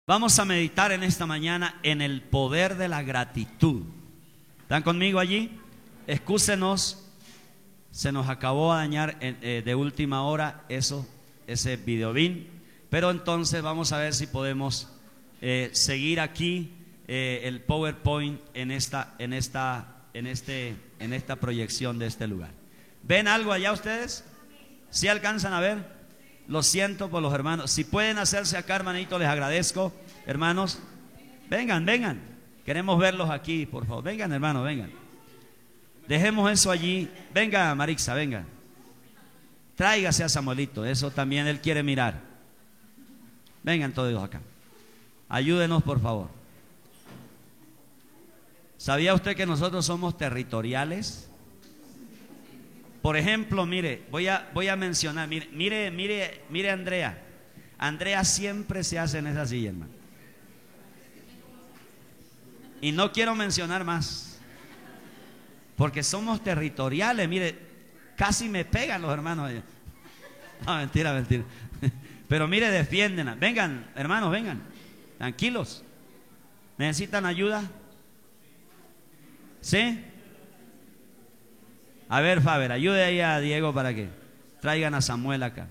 Vamos a meditar en esta mañana en el poder de la gratitud. ¿Están conmigo allí? Excúsenos, se nos acabó a dañar de última hora ese videobin, pero entonces vamos a ver si podemos seguir aquí el PowerPoint en esta proyección de este lugar. ¿Ven algo allá ustedes? ¿Sí alcanzan a ver? Lo siento por los hermanos. Si pueden hacerse acá, hermanito, les agradezco. Hermanos, vengan. Queremos verlos aquí, por favor. Vengan, hermanos, vengan. Dejemos eso allí. Venga, Marixa, venga. Tráigase a Samuelito. Eso también él quiere mirar. Vengan todos acá. Ayúdenos, por favor. ¿Sabía usted que nosotros somos territoriales? Por ejemplo, mire, voy a mencionar, mire Andrea. Andrea siempre se hace en esa silla, hermano. Y no quiero mencionar más, porque somos territoriales. Mire, casi me pegan los hermanos allá. No, mentira. Pero mire, defiéndenla. Vengan, hermanos, vengan. Tranquilos. ¿Necesitan ayuda? ¿Sí? A ver, Faber, ayude ahí a Diego para que traigan a Samuel acá.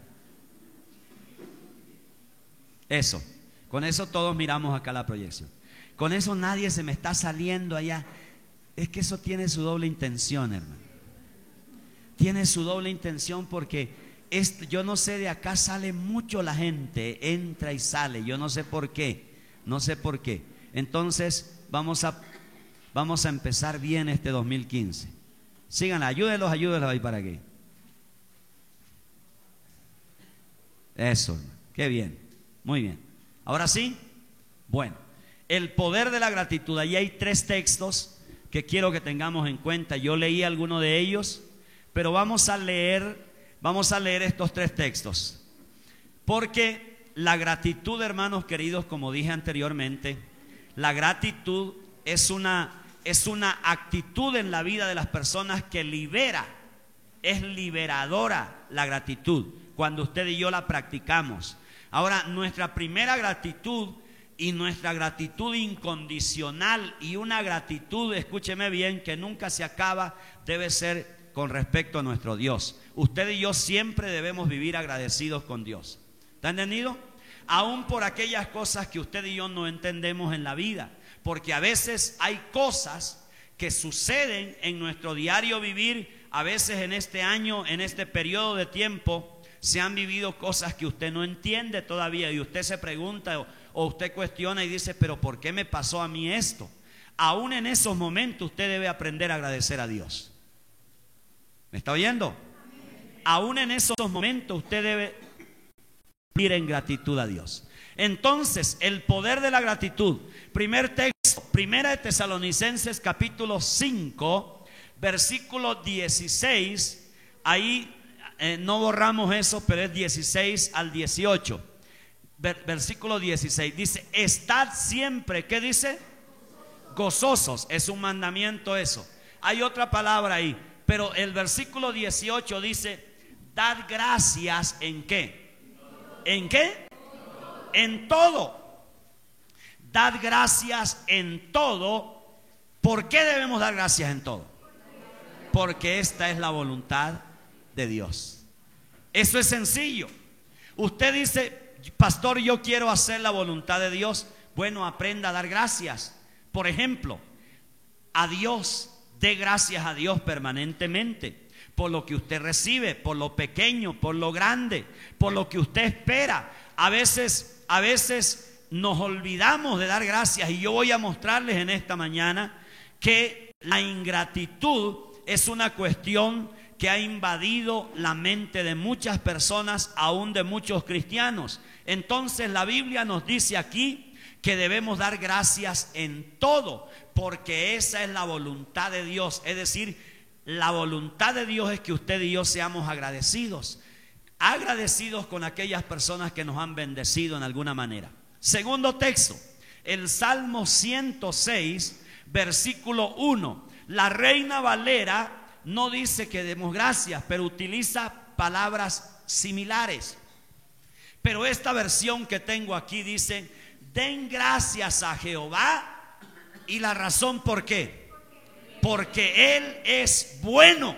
Eso, con eso todos miramos acá la proyección. Con eso nadie se me está saliendo allá. Es que eso tiene su doble intención, hermano. Tiene su doble intención porque yo no sé, de acá sale mucho la gente, entra y sale. Yo no sé por qué, Entonces vamos a empezar bien este 2015. Síganla, ayúdenlos ahí para que. Eso, qué bien, muy bien. Ahora sí, bueno, el poder de la gratitud. Ahí hay 3 textos que quiero que tengamos en cuenta. Yo leí alguno de ellos, pero vamos a leer estos 3 textos. Porque la gratitud, hermanos queridos, como dije anteriormente, la gratitud es una actitud en la vida de las personas que libera, es liberadora la gratitud, cuando usted y yo la practicamos. Ahora, nuestra primera gratitud y nuestra gratitud incondicional, y una gratitud, escúcheme bien, que nunca se acaba, debe ser con respecto a nuestro Dios. Usted y yo siempre debemos vivir agradecidos con Dios. ¿Está entendido? Aún por aquellas cosas que usted y yo no entendemos en la vida. Porque a veces hay cosas que suceden en nuestro diario vivir. A veces en este año, en este periodo de tiempo, se han vivido cosas que usted no entiende todavía. Y usted se pregunta o usted cuestiona y dice, pero ¿por qué me pasó a mí esto? Aún en esos momentos usted debe aprender a agradecer a Dios. ¿Me está oyendo? Aún en esos momentos usted debe vivir en gratitud a Dios. Entonces, el poder de la gratitud. Primer texto, Primera de Tesalonicenses capítulo 5, versículo 16. Ahí no borramos eso, pero es 16 al 18. Versículo 16 dice: estad siempre, ¿qué dice? Gozosos. Es un mandamiento eso. Hay otra palabra ahí, pero el versículo 18 dice: dad gracias, ¿en qué? ¿En qué? En todo. Dad gracias en todo. ¿Por qué debemos dar gracias en todo? Porque esta es la voluntad de Dios. Eso es sencillo. Usted dice, pastor, yo quiero hacer la voluntad de Dios. Bueno, aprenda a dar gracias. Por ejemplo, a Dios, dé gracias a Dios permanentemente por lo que usted recibe, por lo pequeño, por lo grande, por lo que usted espera. A veces nos olvidamos de dar gracias, y yo voy a mostrarles en esta mañana que la ingratitud es una cuestión que ha invadido la mente de muchas personas, aún de muchos cristianos. Entonces la Biblia nos dice aquí que debemos dar gracias en todo, porque esa es la voluntad de Dios. Es decir, la voluntad de Dios es que usted y yo seamos agradecidos con aquellas personas que nos han bendecido en alguna manera. Segundo texto, el Salmo 106, versículo 1. La Reina Valera no dice que demos gracias, pero utiliza palabras similares. Pero esta versión que tengo aquí dice: Den gracias a Jehová. Y la razón por qué. Porque Él es bueno.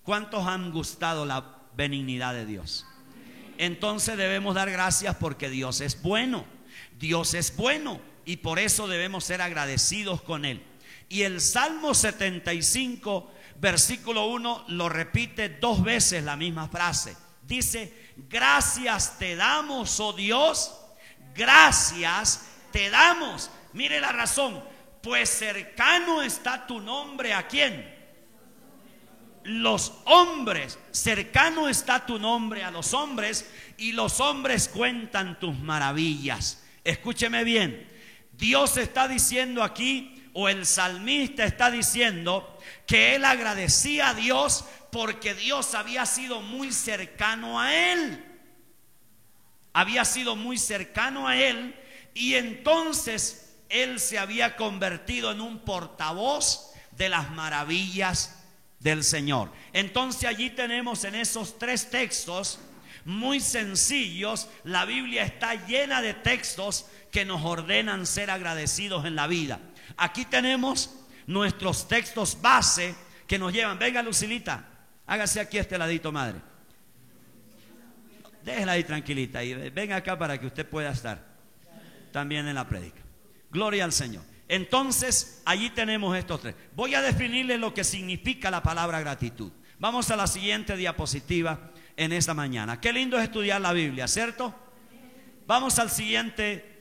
¿Cuántos han gustado la benignidad de Dios? Entonces debemos dar gracias porque Dios es bueno. Dios es bueno y por eso debemos ser agradecidos con Él. Y el Salmo 75, versículo 1, lo repite 2 veces la misma frase. Dice: gracias te damos, oh Dios, gracias te damos. Mire la razón: pues cercano está tu nombre. ¿A quién? Los hombres. Cercano está tu nombre a los hombres, y los hombres cuentan tus maravillas. Escúcheme bien. Dios está diciendo aquí, o el salmista está diciendo, que él agradecía a Dios porque Dios había sido muy cercano a él. Había sido muy cercano a él, y entonces él se había convertido en un portavoz de las maravillas del Señor. Entonces allí tenemos en esos 3 textos muy sencillos. La Biblia está llena de textos que nos ordenan ser agradecidos en la vida. Aquí tenemos nuestros textos base que nos llevan. Venga, Lucilita, hágase aquí a este ladito, madre. Déjela ahí tranquilita y venga acá para que usted pueda estar también en la prédica. Gloria al Señor. Entonces allí tenemos estos 3. Voy a definirles lo que significa la palabra gratitud. Vamos a la siguiente diapositiva en esta mañana. Qué lindo es estudiar la Biblia, ¿cierto? Vamos al siguiente.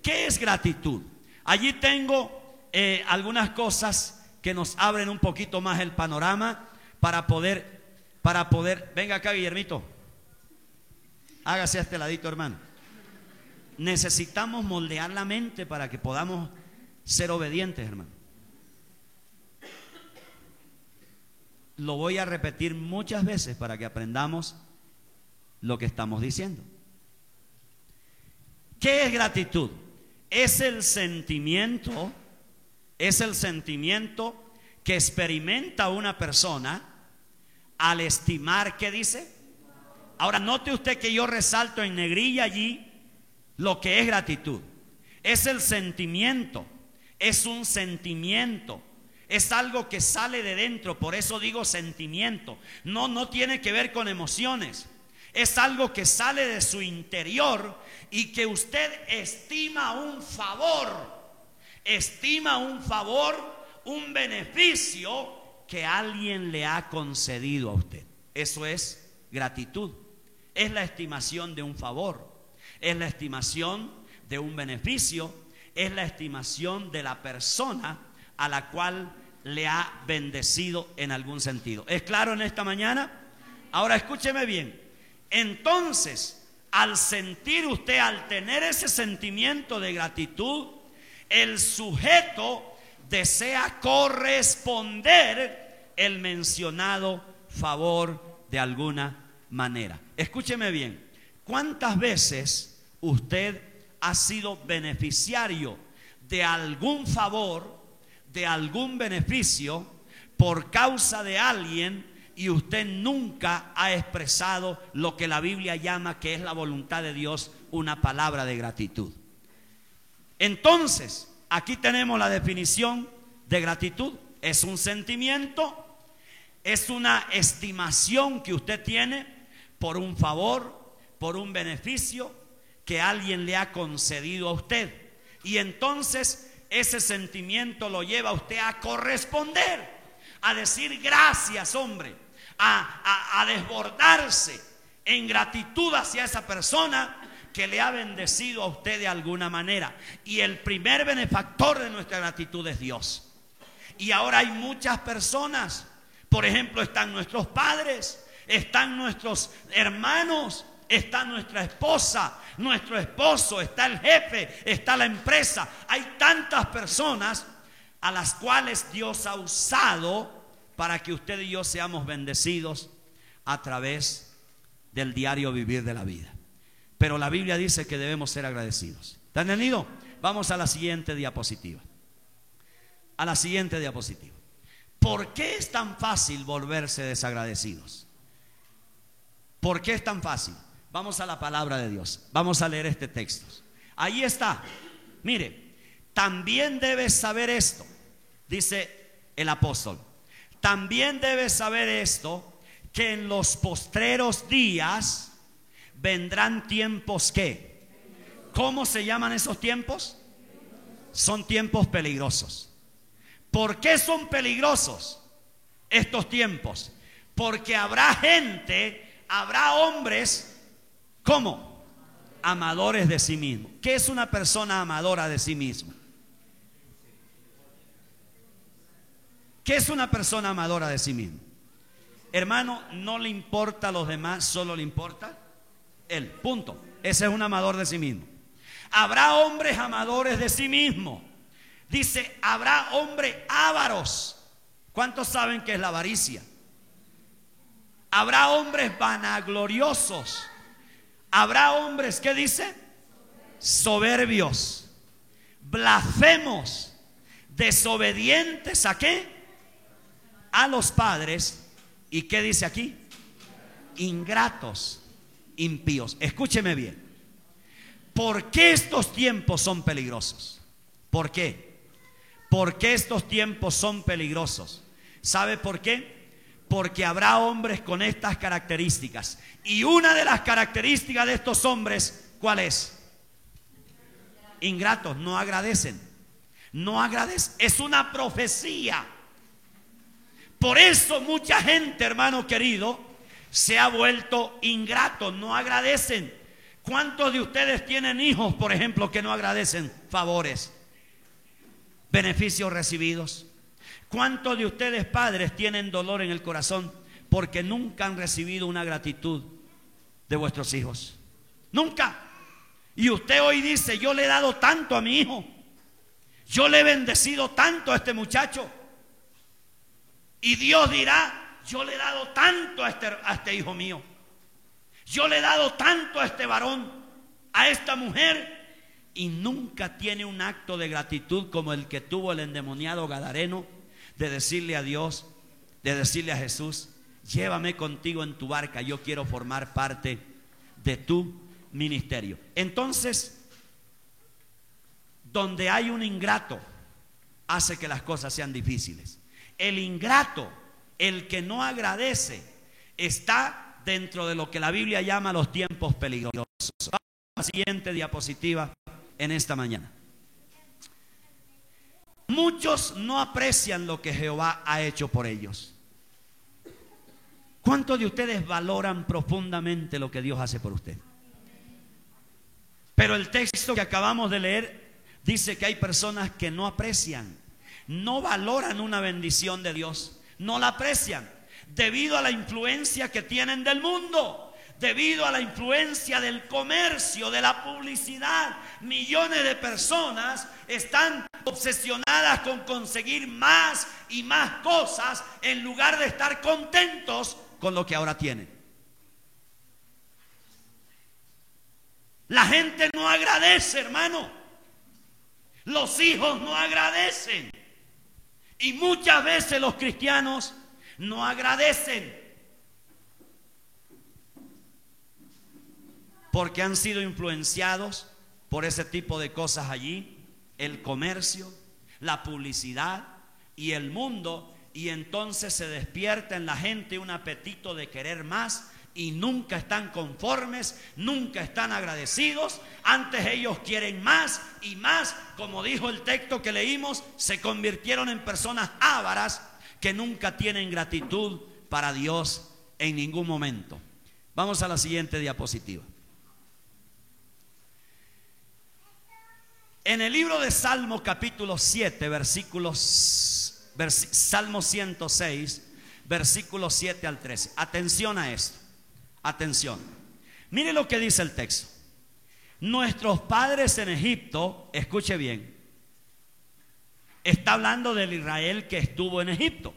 ¿Qué es gratitud? Allí tengo algunas cosas que nos abren un poquito más el panorama para poder. Venga acá, Guillermito. Hágase a este ladito, hermano. Necesitamos moldear la mente para que podamos ser obedientes, hermano. Lo voy a repetir muchas veces para que aprendamos lo que estamos diciendo. ¿Qué es gratitud? Es el sentimiento que experimenta una persona al estimar, ¿qué dice? Ahora note usted que yo resalto en negrilla allí lo que es gratitud. Es el sentimiento, es un sentimiento, es algo que sale de dentro, por eso digo sentimiento. No tiene que ver con emociones. Es algo que sale de su interior y que usted estima un favor, un beneficio que alguien le ha concedido a usted. Eso es gratitud. Es la estimación de un favor, es la estimación de un beneficio, es la estimación de la persona a la cual le ha bendecido en algún sentido. ¿Es claro en esta mañana? Ahora escúcheme bien. Entonces, al tener ese sentimiento de gratitud, el sujeto desea corresponder el mencionado favor de alguna manera. Escúcheme bien. ¿Cuántas veces usted ha sido beneficiario de algún favor, de algún beneficio por causa de alguien, y usted nunca ha expresado lo que la Biblia llama, que es la voluntad de Dios, una palabra de gratitud? Entonces, aquí tenemos la definición de gratitud. Es un sentimiento, es una estimación que usted tiene por un favor, por un beneficio que alguien le ha concedido a usted. Y entonces ese sentimiento lo lleva a usted a corresponder, a decir gracias, hombre, a desbordarse en gratitud hacia esa persona que le ha bendecido a usted de alguna manera. Y el primer benefactor de nuestra gratitud es Dios. Y ahora hay muchas personas, por ejemplo, están nuestros padres, están nuestros hermanos, está nuestra esposa, nuestro esposo, está el jefe, está la empresa. Hay tantas personas a las cuales Dios ha usado para que usted y yo seamos bendecidos a través del diario vivir de la vida. Pero la Biblia dice que debemos ser agradecidos. ¿Está entendido? Vamos a la siguiente diapositiva. A la siguiente diapositiva. ¿Por qué es tan fácil volverse desagradecidos? ¿Por qué es tan fácil? Vamos a la palabra de Dios. Vamos a leer este texto. Ahí está. Mire, también debes saber esto, dice el apóstol. También debes saber esto, que en los postreros días vendrán tiempos que, ¿cómo se llaman esos tiempos? Son tiempos peligrosos. ¿Por qué son peligrosos estos tiempos? Porque habrá gente, habrá hombres, ¿cómo? Amadores de sí mismo. ¿Qué es una persona amadora de sí mismo? ¿Qué es una persona amadora de sí mismo? Hermano, no le importa a los demás, solo le importa él, punto. Ese es un amador de sí mismo. Habrá hombres amadores de sí mismo. Dice, habrá hombres ávaros. ¿Cuántos saben qué es la avaricia? Habrá hombres vanagloriosos. Habrá hombres, ¿qué dice? Soberbios, blasfemos, desobedientes, ¿a qué? A los padres. ¿Y qué dice aquí? Ingratos, impíos. Escúcheme bien. ¿Por qué estos tiempos son peligrosos? ¿Por qué? ¿Por qué estos tiempos son peligrosos? ¿Sabe por qué? Porque habrá hombres con estas características. Y una de las características de estos hombres, ¿cuál es? Ingratos, no agradecen. No agradecen. Es una profecía. Por eso mucha gente, hermano querido, se ha vuelto ingrato, no agradecen. ¿Cuántos de ustedes tienen hijos, por ejemplo, que no agradecen favores, beneficios recibidos? ¿Cuántos de ustedes, padres, tienen dolor en el corazón porque nunca han recibido una gratitud de vuestros hijos? Nunca. Y usted hoy dice, yo le he dado tanto a mi hijo, yo le he bendecido tanto a este muchacho. Y Dios dirá, yo le he dado tanto a este hijo mío. Yo le he dado tanto a este varón, a esta mujer. Y nunca tiene un acto de gratitud como el que tuvo el endemoniado gadareno, de decirle a Dios, de decirle a Jesús, llévame contigo en tu barca, yo quiero formar parte de tu ministerio. Entonces, donde hay un ingrato, hace que las cosas sean difíciles. El ingrato, el que no agradece, está dentro de lo que la Biblia llama los tiempos peligrosos. Vamos a la siguiente diapositiva en esta mañana. Muchos no aprecian lo que Jehová ha hecho por ellos. ¿Cuántos de ustedes valoran profundamente lo que Dios hace por usted? Pero el texto que acabamos de leer dice que hay personas que no aprecian, no valoran una bendición de Dios, no la aprecian debido a la influencia que tienen del mundo, debido a la influencia del comercio, de la publicidad. Millones de personas están obsesionadas con conseguir más y más cosas en lugar de estar contentos con lo que ahora tienen. La gente no agradece, hermano. Los hijos no agradecen. Y muchas veces los cristianos no agradecen porque han sido influenciados por ese tipo de cosas allí, el comercio, la publicidad y el mundo, y entonces se despierta en la gente un apetito de querer más y nunca están conformes, nunca están agradecidos. Antes ellos quieren más y más, como dijo el texto que leímos, se convirtieron en personas ávaras que nunca tienen gratitud para Dios en ningún momento. Vamos a la siguiente diapositiva. En el libro de Salmo capítulo 7, Salmo 106, versículos 7 al 13. Atención a esto. Atención. Mire lo que dice el texto. Nuestros padres en Egipto, escuche bien, está hablando del Israel que estuvo en Egipto.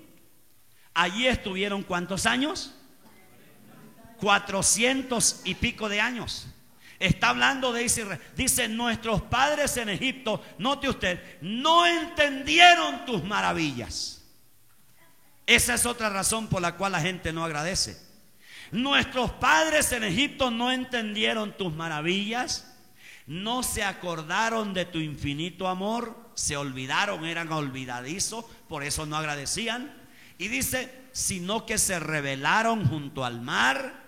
Allí estuvieron ¿cuántos años? 400 y pico de años. Está hablando de Israel. Dice, nuestros padres en Egipto, note usted, no entendieron tus maravillas. Esa es otra razón por la cual la gente no agradece. Nuestros padres en Egipto no entendieron tus maravillas, No se acordaron de tu infinito amor, se olvidaron, eran olvidadizos, por eso no agradecían. Y dice, sino que se rebelaron junto al mar,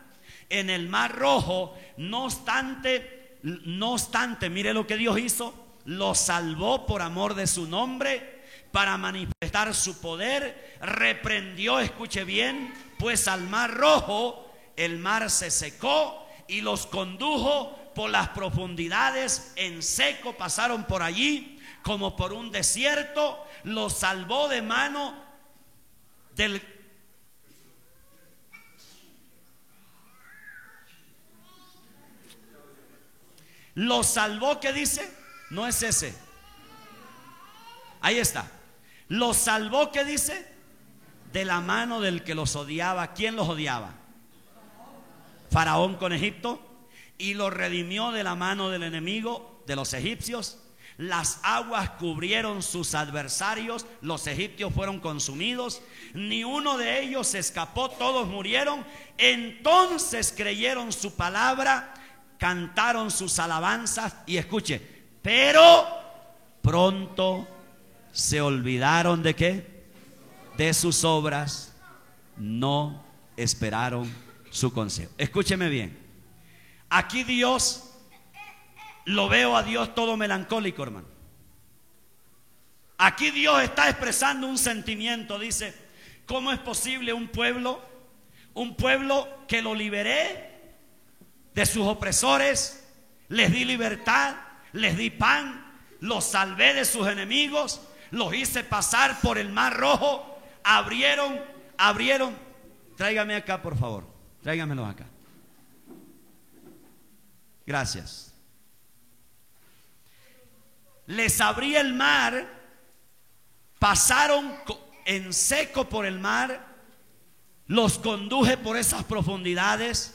en el mar rojo. No obstante, mire lo que Dios hizo, los salvó por amor de su nombre, para manifestar su poder. Reprendió, escuche bien, pues al mar rojo, el mar se secó y los condujo por las profundidades en seco, pasaron por allí como por un desierto. Los salvó de mano del... Los salvó, ¿qué dice? No es ese. Ahí está. Los salvó, ¿qué dice? De la mano del que los odiaba. ¿Quién los odiaba? Faraón con Egipto. Y los redimió de la mano del enemigo, de los egipcios. Las aguas cubrieron sus adversarios, los egipcios fueron consumidos, ni uno de ellos escapó, todos murieron. Entonces creyeron su palabra, cantaron sus alabanzas, y escuche, pero pronto se olvidaron ¿de qué? De sus obras, no esperaron su consejo. Escúcheme bien, aquí Dios, lo veo a Dios todo melancólico, hermano. Aquí Dios está expresando un sentimiento. Dice, ¿cómo es posible un pueblo que lo liberé de sus opresores, les di libertad, les di pan, los salvé de sus enemigos, los hice pasar por el mar rojo, abrieron, tráigame acá por favor, tráigamelos acá, gracias. Les abrí el mar, pasaron en seco por el mar, los conduje por esas profundidades,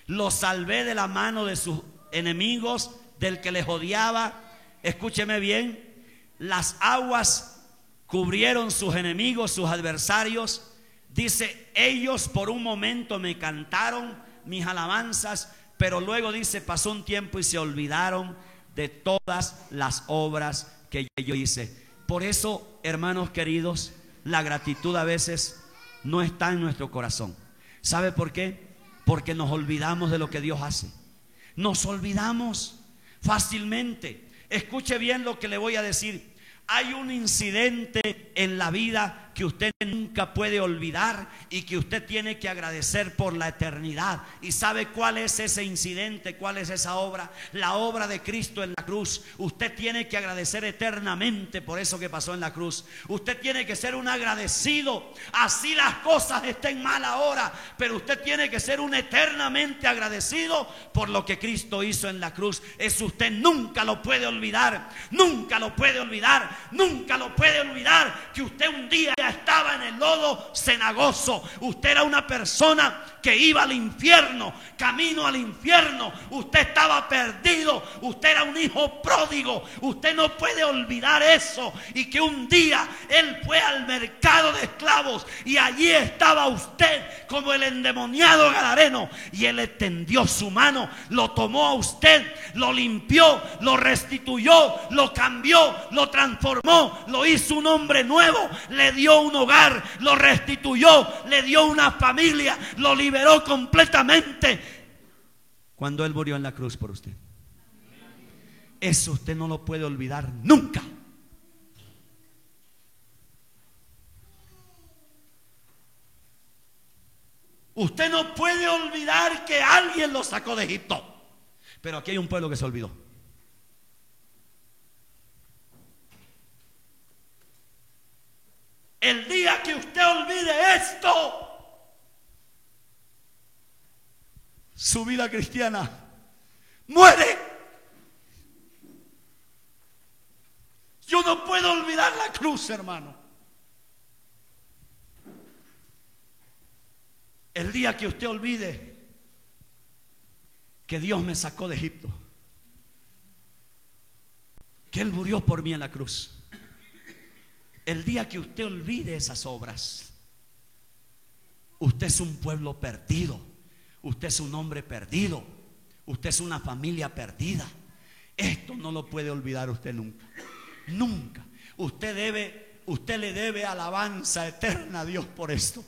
los salvé de la mano de sus enemigos, del que les odiaba. Escúcheme bien, las aguas cubrieron sus enemigos, sus adversarios. Dice, ellos por un momento me cantaron mis alabanzas, pero luego dice, pasó un tiempo y se olvidaron de todas las obras que yo hice. Por eso, hermanos queridos, la gratitud a veces no está en nuestro corazón. ¿Sabe por qué? Porque nos olvidamos de lo que Dios hace. Nos olvidamos fácilmente. Escuche bien lo que le voy a decir. Hay un incidente en la vida que usted nunca puede olvidar y que usted tiene que agradecer por la eternidad. ¿Y sabe cuál es ese incidente? ¿Cuál es esa obra? La obra de Cristo en la cruz. Usted tiene que agradecer eternamente por eso que pasó en la cruz. Usted tiene que ser un agradecido. Así las cosas estén mal ahora, pero usted tiene que ser un eternamente agradecido por lo que Cristo hizo en la cruz. Eso usted nunca lo puede olvidar. Nunca lo puede olvidar. Nunca lo puede olvidar, que usted un día estaba en el lodo cenagoso. Usted era una persona que iba al infierno, camino al infierno. Usted estaba perdido. Usted era un hijo pródigo. Usted no puede olvidar eso. Y que un día Él fue al mercado de esclavos y allí estaba usted como el endemoniado gadareno. Y Él extendió su mano, lo tomó a usted, lo limpió, lo restituyó, lo cambió, lo transformó, lo hizo un hombre nuevo, le dio un hogar, lo restituyó, le dio una familia, lo liberó completamente cuando Él murió en la cruz por usted. Eso usted no lo puede olvidar nunca. Usted no puede olvidar que alguien lo sacó de Egipto. Pero aquí hay un pueblo que se olvidó. El día que usted olvide esto, su vida cristiana muere. Yo no puedo olvidar la cruz, hermano. El día que usted olvide que Dios me sacó de Egipto, que Él murió por mí en la cruz. El día que usted olvide esas obras, usted es un pueblo perdido, usted es un hombre perdido, usted es una familia perdida. Esto no lo puede olvidar usted nunca. Nunca. Usted le debe alabanza eterna a Dios por esto.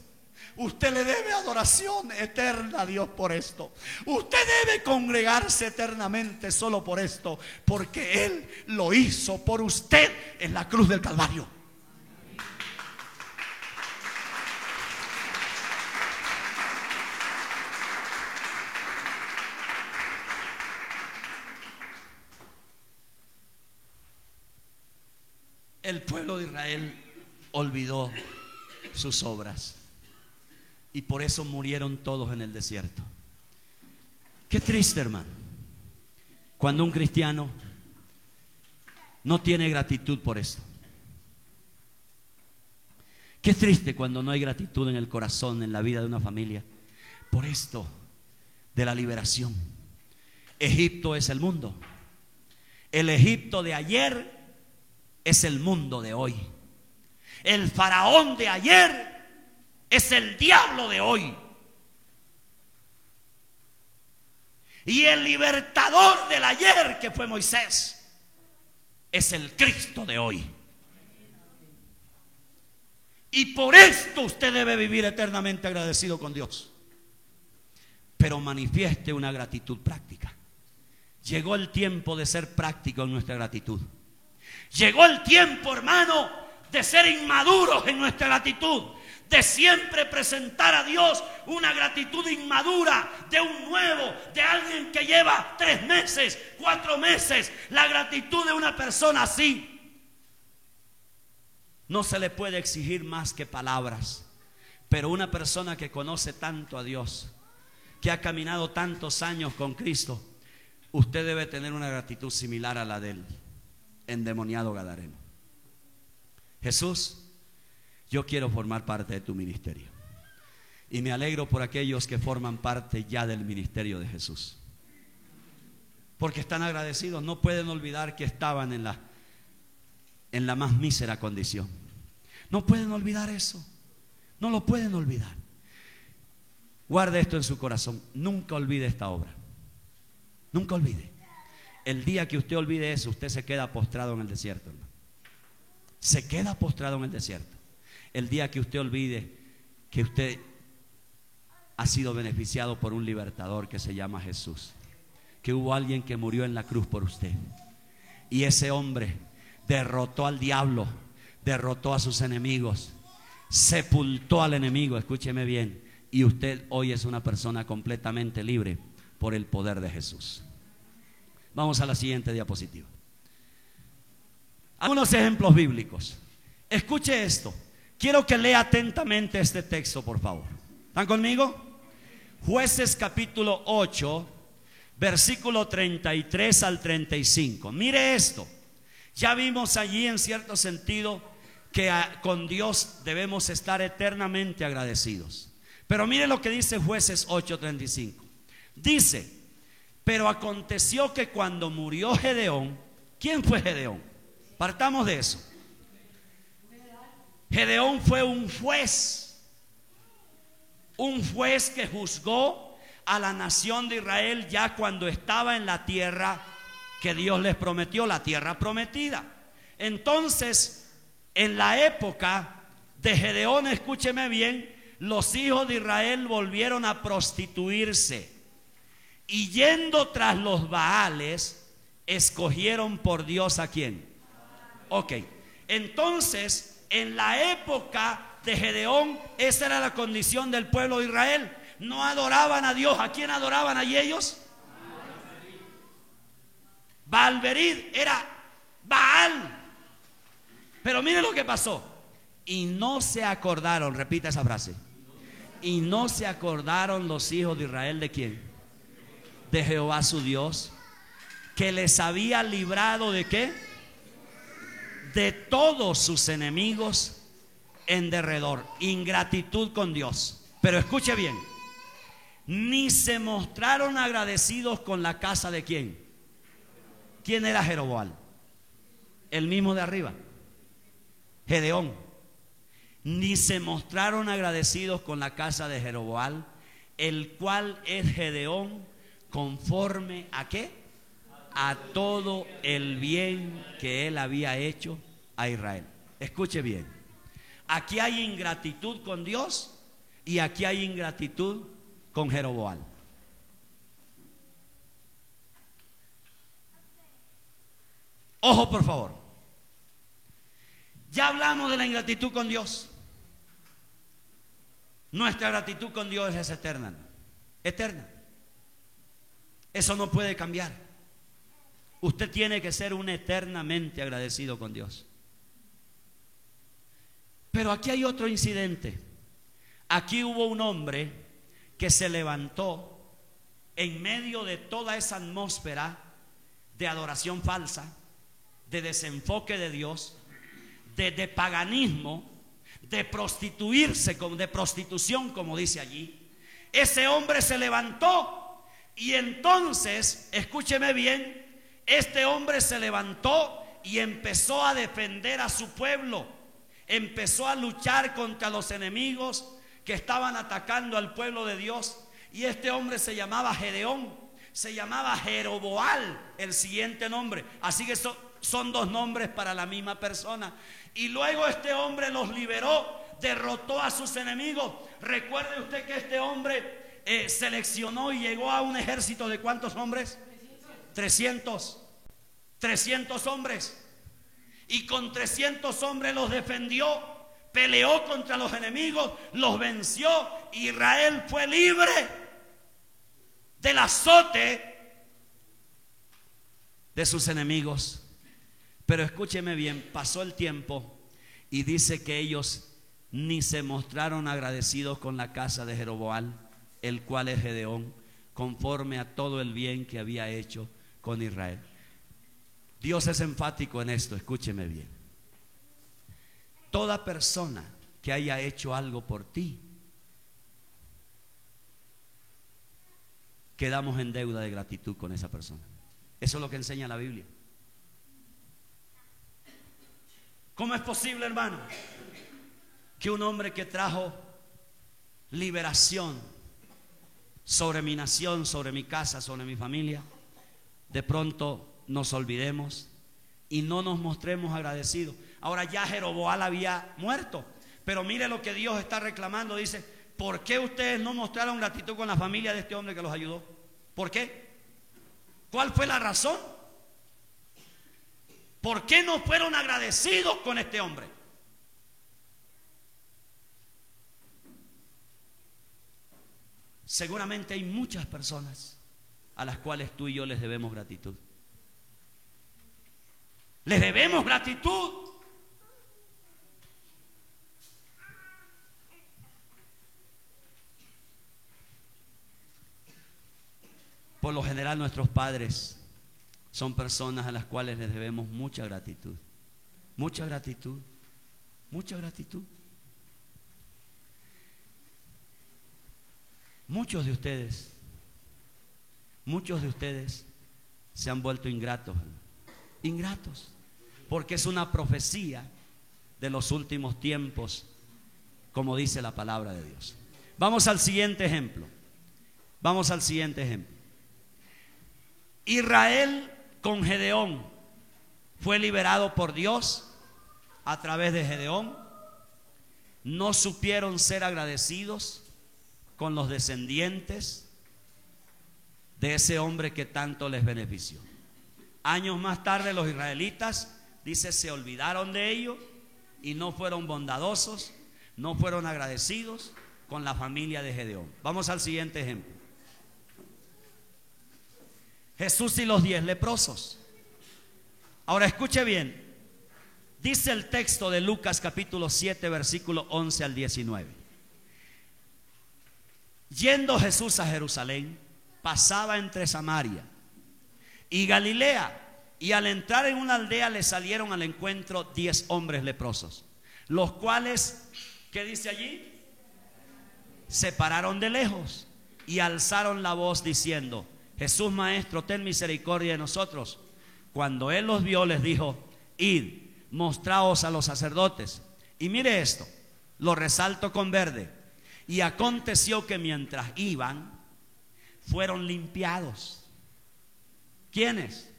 Usted le debe adoración eterna a Dios por esto. Usted debe congregarse eternamente solo por esto, porque Él lo hizo por usted en la cruz del Calvario. El pueblo de Israel olvidó sus obras y por eso murieron todos en el desierto. Qué triste, hermano, cuando un cristiano no tiene gratitud por esto. Qué triste cuando no hay gratitud en el corazón, en la vida de una familia, por esto de la liberación. Egipto es el mundo. El Egipto de ayer es el mundo de hoy. El faraón de ayer es el diablo de hoy. Y el libertador del ayer, que fue Moisés, es el Cristo de hoy. Y por esto usted debe vivir eternamente agradecido con Dios. Pero manifieste una gratitud práctica. Llegó el tiempo de ser práctico en nuestra gratitud. Llegó el tiempo, hermano, de ser inmaduros en nuestra gratitud, de siempre presentar a Dios una gratitud inmadura, de un nuevo, de alguien que lleva 3 meses, 4 meses. La gratitud de una persona así no se le puede exigir más que palabras. Pero una persona que conoce tanto a Dios, que ha caminado tantos años con Cristo, usted debe tener una gratitud similar a la del endemoniado gadareno. Jesús, yo quiero formar parte de tu ministerio. Y me alegro por aquellos que forman parte ya del ministerio de Jesús, porque están agradecidos. No pueden olvidar que estaban en la más mísera condición. No pueden olvidar eso. No lo pueden olvidar. Guarde esto en su corazón. Nunca olvide esta obra. Nunca olvide. El día que usted olvide eso, usted se queda postrado en el desierto, hermano. Se queda postrado en el desierto. El día que usted olvide que usted ha sido beneficiado por un libertador que se llama Jesús, que hubo alguien que murió en la cruz por usted, y ese hombre derrotó al diablo, derrotó a sus enemigos, sepultó al enemigo, escúcheme bien, y usted hoy es una persona completamente libre por el poder de Jesús. Vamos a la siguiente diapositiva. Algunos ejemplos bíblicos. Escuche esto. Quiero que lea atentamente este texto, por favor. ¿Están conmigo? Jueces capítulo 8, versículo 33 al 35. Mire esto. Ya vimos allí en cierto sentido que con Dios debemos estar eternamente agradecidos. Pero mire lo que dice Jueces 8:35. Dice: pero aconteció que cuando murió Gedeón. ¿Quién fue Gedeón? Partamos de eso. Gedeón fue un juez que juzgó a la nación de Israel ya cuando estaba en la tierra que Dios les prometió, la tierra prometida. Entonces, en la época de Gedeón, escúcheme bien, los hijos de Israel volvieron a prostituirse y yendo tras los Baales, escogieron por Dios ¿a quién? Ok, entonces en la época de Gedeón, esa era la condición del pueblo de Israel. No adoraban a Dios. ¿A quién adoraban allí ellos? Baal-Berid, era Baal. Pero miren lo que pasó. Y no se acordaron, repita esa frase. Y no se acordaron los hijos de Israel ¿de quién? De Jehová su Dios, que les había librado ¿de qué? De todos sus enemigos en derredor. Ingratitud con Dios. Pero escuche bien, ni se mostraron agradecidos con la casa de ¿quién? ¿Quién era Jeroboam? El mismo de arriba, Gedeón. Ni se mostraron agradecidos con la casa de Jeroboam, el cual es Gedeón conforme ¿a qué? a todo el bien que él había hecho a Israel. Escuche bien, aquí hay ingratitud con Dios y aquí hay ingratitud con Jeroboam. Ojo, por favor. Ya hablamos de la ingratitud con Dios. Nuestra gratitud con Dios es eterna. Eterna. Eso no puede cambiar. Usted tiene que ser un eternamente agradecido con Dios. Pero aquí hay otro incidente. Aquí hubo un hombre que se levantó en medio de toda esa atmósfera de adoración falsa, de desenfoque de Dios, de paganismo, de prostituirse, de prostitución, como dice allí. Ese hombre se levantó y entonces, escúcheme bien, este hombre se levantó y empezó a defender a su pueblo, empezó a luchar contra los enemigos que estaban atacando al pueblo de Dios. Y este hombre se llamaba Gedeón, se llamaba Jeroboam, el siguiente nombre. Así que son dos nombres para la misma persona. Y luego este hombre los liberó, derrotó a sus enemigos. Recuerde usted que este hombre seleccionó y llegó a un ejército de ¿cuántos hombres? 300 hombres. Y con 300 hombres los defendió, peleó contra los enemigos, los venció. Israel fue libre del azote de sus enemigos. Pero escúcheme bien, pasó el tiempo y dice que ellos ni se mostraron agradecidos con la casa de Jeroboam, el cual es Gedeón, conforme a todo el bien que había hecho con Israel. Dios es enfático en esto, escúcheme bien. Toda persona que haya hecho algo por ti, quedamos en deuda de gratitud con esa persona. Eso es lo que enseña la Biblia. ¿Cómo es posible, hermano, que un hombre que trajo liberación sobre mi nación, sobre mi casa, sobre mi familia, de pronto nos olvidemos y no nos mostremos agradecidos? Ahora ya Jeroboam había muerto, pero mire lo que Dios está reclamando. Dice: ¿por qué ustedes no mostraron gratitud con la familia de este hombre que los ayudó? ¿Por qué? ¿Cuál fue la razón? ¿Por qué no fueron agradecidos con este hombre? Seguramente hay muchas personas a las cuales tú y yo les debemos gratitud. Les debemos gratitud. Por lo general nuestros padres son personas a las cuales les debemos mucha gratitud. Mucha gratitud. Mucha gratitud. Muchos de ustedes se han vuelto ingratos. Ingratos. Porque es una profecía de los últimos tiempos, como dice la palabra de Dios. Vamos al siguiente ejemplo. Vamos al siguiente ejemplo. Israel con Gedeón fue liberado por Dios a través de Gedeón. No supieron ser agradecidos con los descendientes de ese hombre que tanto les benefició. Años más tarde los israelitas, dice, se olvidaron de ello y no fueron bondadosos, no fueron agradecidos con la familia de Gedeón. Vamos al siguiente ejemplo. Jesús y los 10 leprosos. Ahora escuche bien. Dice el texto de Lucas capítulo 7 versículo 11 al 19. Yendo Jesús a Jerusalén, pasaba entre Samaria y Galilea, y al entrar en una aldea le salieron al encuentro 10 hombres leprosos, los cuales, ¿qué dice allí? Se pararon de lejos y alzaron la voz diciendo: Jesús, Maestro, ten misericordia de nosotros. Cuando él los vio, les dijo: id, mostraos a los sacerdotes. Y mire esto, lo resalto con verde. Y aconteció que mientras iban, fueron limpiados. ¿Quiénes?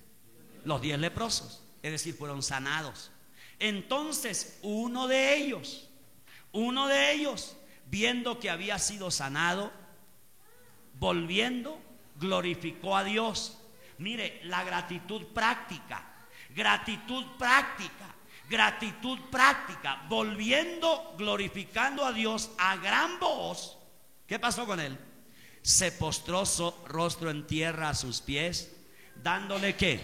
Los 10 leprosos, es decir, fueron sanados. Entonces uno de ellos, viendo que había sido sanado, volviendo, glorificó a Dios. Mire, la gratitud práctica, volviendo, glorificando a Dios a gran voz. ¿Qué pasó con él? Se postró rostro en tierra a sus pies, dándole ¿qué?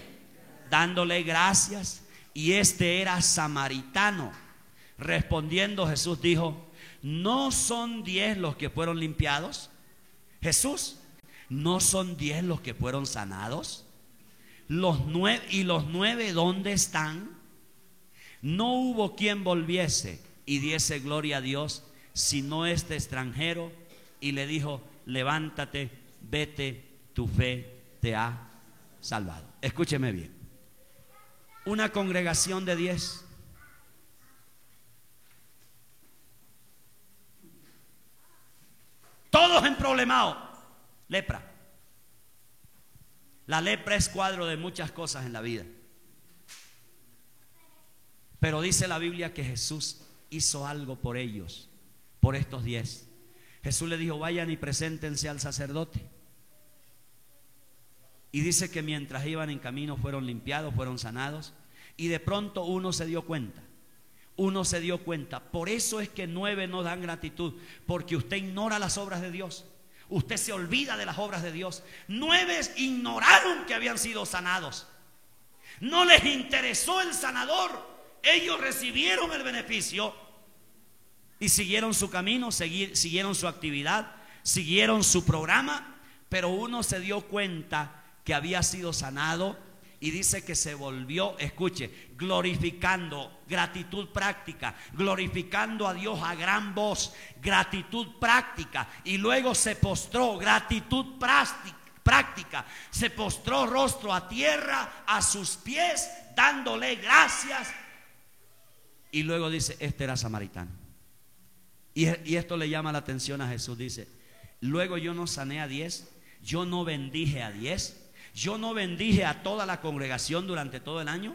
Dándole gracias. Y este era samaritano. Respondiendo Jesús dijo: ¿no son 10 los que fueron limpiados? Jesús, ¿no son 10 los que fueron sanados? ¿Y los 9 dónde están? No hubo quien volviese y diese gloria a Dios, sino este extranjero, y le dijo: levántate, vete, tu fe te ha salvado. Escúcheme bien. Una congregación de 10, todos emproblemados, lepra. La lepra es cuadro de muchas cosas en la vida, pero dice la Biblia que Jesús hizo algo por ellos, por estos 10. Jesús le dijo: vayan y preséntense al sacerdote. Y dice que mientras iban en camino fueron limpiados, fueron sanados. Y de pronto uno se dio cuenta. Por eso es que 9 no dan gratitud, porque usted ignora las obras de Dios. Usted se olvida de las obras de Dios. 9 ignoraron que habían sido sanados. No les interesó el sanador. Ellos recibieron el beneficio y siguieron su camino, siguieron su actividad, siguieron su programa. Pero uno se dio cuenta que había sido sanado y dice que se volvió, escuche, glorificando, gratitud práctica, glorificando a Dios a gran voz, gratitud práctica. Y luego se postró, gratitud práctica, se postró rostro a tierra a sus pies, dándole gracias. Y luego dice: este era samaritano. Y esto le llama la atención a Jesús. Dice: luego yo no sané a 10, yo no bendije a 10, yo no bendije a toda la congregación durante todo el año,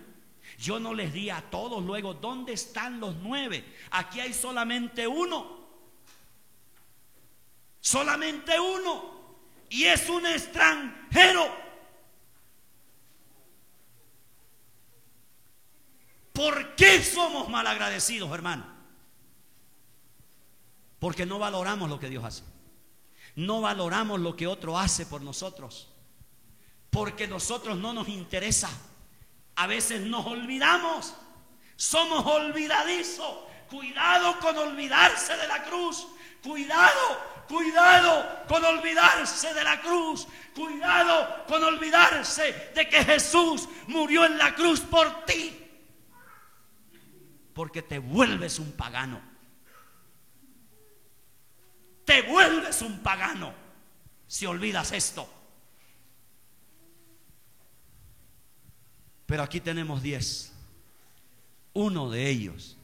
yo no les di a todos. Luego, ¿dónde están los 9? Aquí hay solamente uno, y es un extranjero. ¿Por qué somos malagradecidos, hermano? Porque no valoramos lo que Dios hace, no valoramos lo que otro hace por nosotros, porque nosotros no nos interesa. A veces nos olvidamos, somos olvidadizos. Cuidado con olvidarse de la cruz. Cuidado con olvidarse de la cruz. Cuidado con olvidarse de que Jesús murió en la cruz por ti, porque te vuelves un pagano. Te vuelves un pagano si olvidas esto. Pero aquí tenemos 10. Uno de ellos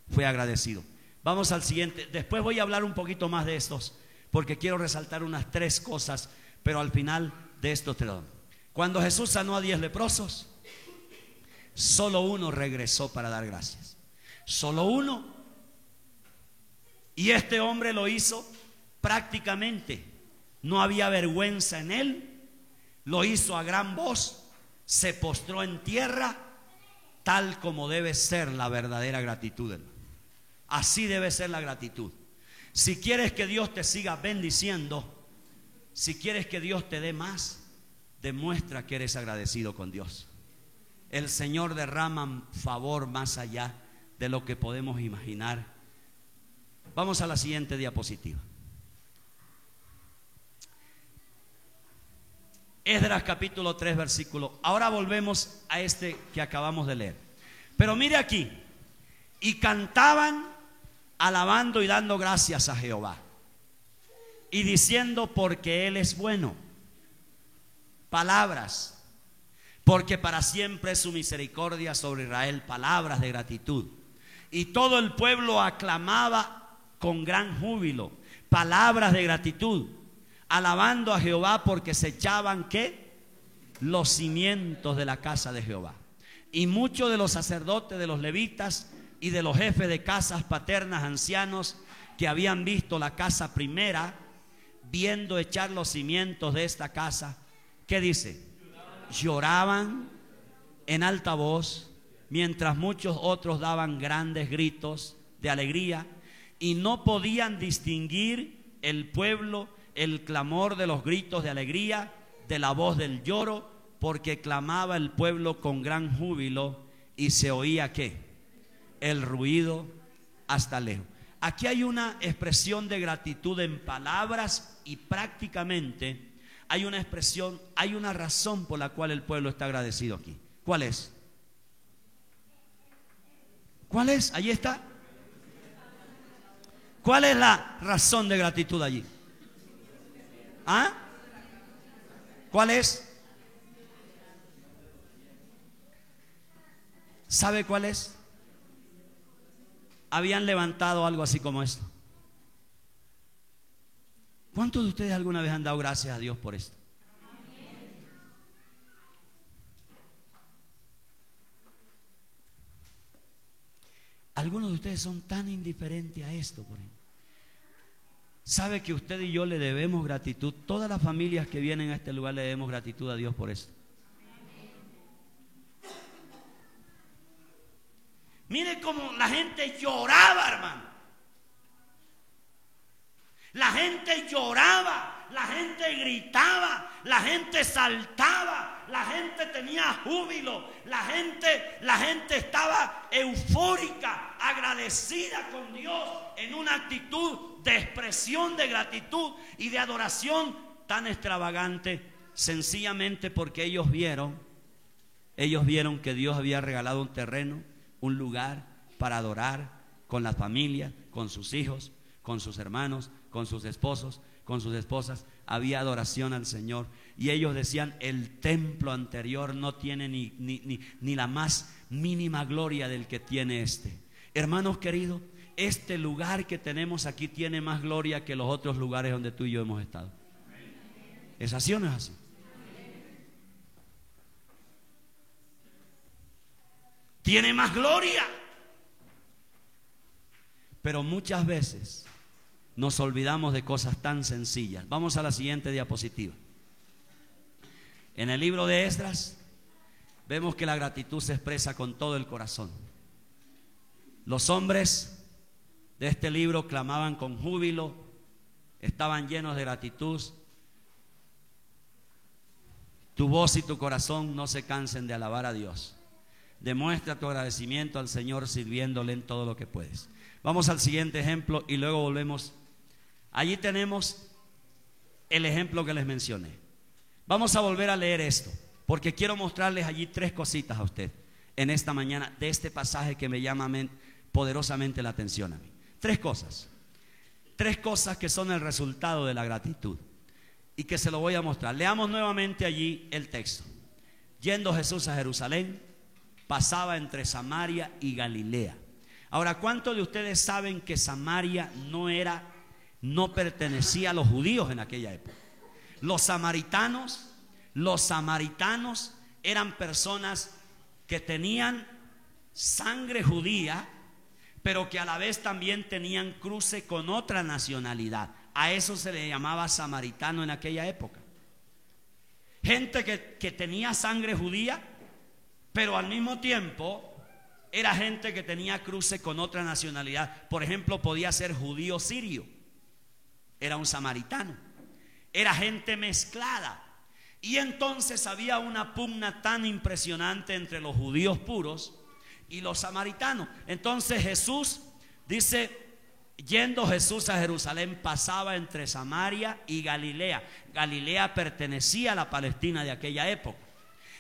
fue agradecido. Vamos al siguiente. Después voy a hablar un poquito más de estos, porque quiero resaltar unas 3 cosas, pero al final de esto te lo doy. Cuando Jesús sanó a 10 leprosos, solo uno regresó para dar gracias. Solo uno. Y este hombre lo hizo prácticamente. No había vergüenza en él. Lo hizo a gran voz. Se postró en tierra, tal como debe ser la verdadera gratitud, hermano. Así debe ser la gratitud. Si quieres que Dios te siga bendiciendo, si quieres que Dios te dé más, demuestra que eres agradecido con Dios. El Señor derrama favor más allá de lo que podemos imaginar. Vamos a la siguiente diapositiva. Esdras capítulo 3 versículo. Ahora volvemos a este que acabamos de leer. Pero mire aquí. Y cantaban alabando y dando gracias a Jehová, y diciendo: porque Él es bueno. Palabras: porque para siempre es su misericordia sobre Israel. Palabras de gratitud. Y todo el pueblo aclamaba con gran júbilo. Palabras de gratitud, alabando a Jehová, porque se echaban ¿qué? los cimientos de la casa de Jehová. Y muchos de los sacerdotes, de los levitas y de los jefes de casas paternas, ancianos, que habían visto la casa primera, viendo echar los cimientos de esta casa, ¿qué dice? Lloraban en alta voz, mientras muchos otros daban grandes gritos de alegría, y no podían distinguir el pueblo el clamor de los gritos de alegría de la voz del lloro, porque clamaba el pueblo con gran júbilo y se oía ¿qué? El ruido hasta lejos. Aquí hay una expresión de gratitud en palabras y prácticamente hay una expresión, hay una razón por la cual el pueblo está agradecido aquí. ¿Cuál es? ¿Cuál es? Allí está. ¿Cuál es la razón de gratitud allí? ¿Ah? ¿Cuál es? ¿Sabe cuál es? Habían levantado algo así como esto. ¿Cuántos de ustedes alguna vez han dado gracias a Dios por esto? Algunos de ustedes son tan indiferentes a esto, por ejemplo. ¿Sabe que usted y yo le debemos gratitud? Todas las familias que vienen a este lugar le debemos gratitud a Dios por esto. Mire cómo la gente lloraba, hermano. La gente lloraba, la gente gritaba, la gente saltaba, la gente tenía júbilo, la gente estaba eufórica, agradecida con Dios, en una actitud de expresión de gratitud y de adoración tan extravagante, sencillamente porque ellos vieron que Dios había regalado un terreno, un lugar para adorar con las familias, con sus hijos, con sus hermanos, con sus esposos, con sus esposas. Había adoración al Señor. Y ellos decían: el templo anterior no tiene ni la más mínima gloria del que tiene este. Hermanos queridos, este lugar que tenemos aquí tiene más gloria que los otros lugares donde tú y yo hemos estado. ¿Es así o no es así? Tiene más gloria. Pero muchas veces nos olvidamos de cosas tan sencillas. Vamos a la siguiente diapositiva. En el libro de Esdras vemos que la gratitud se expresa con todo el corazón. Los hombres de este libro clamaban con júbilo, estaban llenos de gratitud. Tu voz y tu corazón no se cansen de alabar a Dios. Demuestra tu agradecimiento al Señor sirviéndole en todo lo que puedes. Vamos al siguiente ejemplo y luego volvemos. Allí tenemos el ejemplo que les mencioné. Vamos a volver a leer esto, porque quiero mostrarles allí tres cositas a usted en esta mañana de este pasaje que me llama poderosamente la atención a mí. Tres cosas que son el resultado de la gratitud y que se lo voy a mostrar. Leamos nuevamente allí el texto. Yendo Jesús a Jerusalén, pasaba entre Samaria y Galilea. Ahora, ¿cuántos de ustedes saben que Samaria no pertenecía a los judíos en aquella época? Los samaritanos eran personas que tenían sangre judía, pero que a la vez también tenían cruce con otra nacionalidad. A eso se le llamaba samaritano en aquella época. Gente que tenía sangre judía, pero al mismo tiempo era gente que tenía cruce con otra nacionalidad. Por ejemplo, podía ser judío sirio, era un samaritano. Era gente mezclada. Y entonces había una pugna tan impresionante entre los judíos puros y los samaritanos. Entonces Jesús dice: yendo Jesús a Jerusalén, pasaba entre Samaria y Galilea. Galilea pertenecía a la Palestina de aquella época.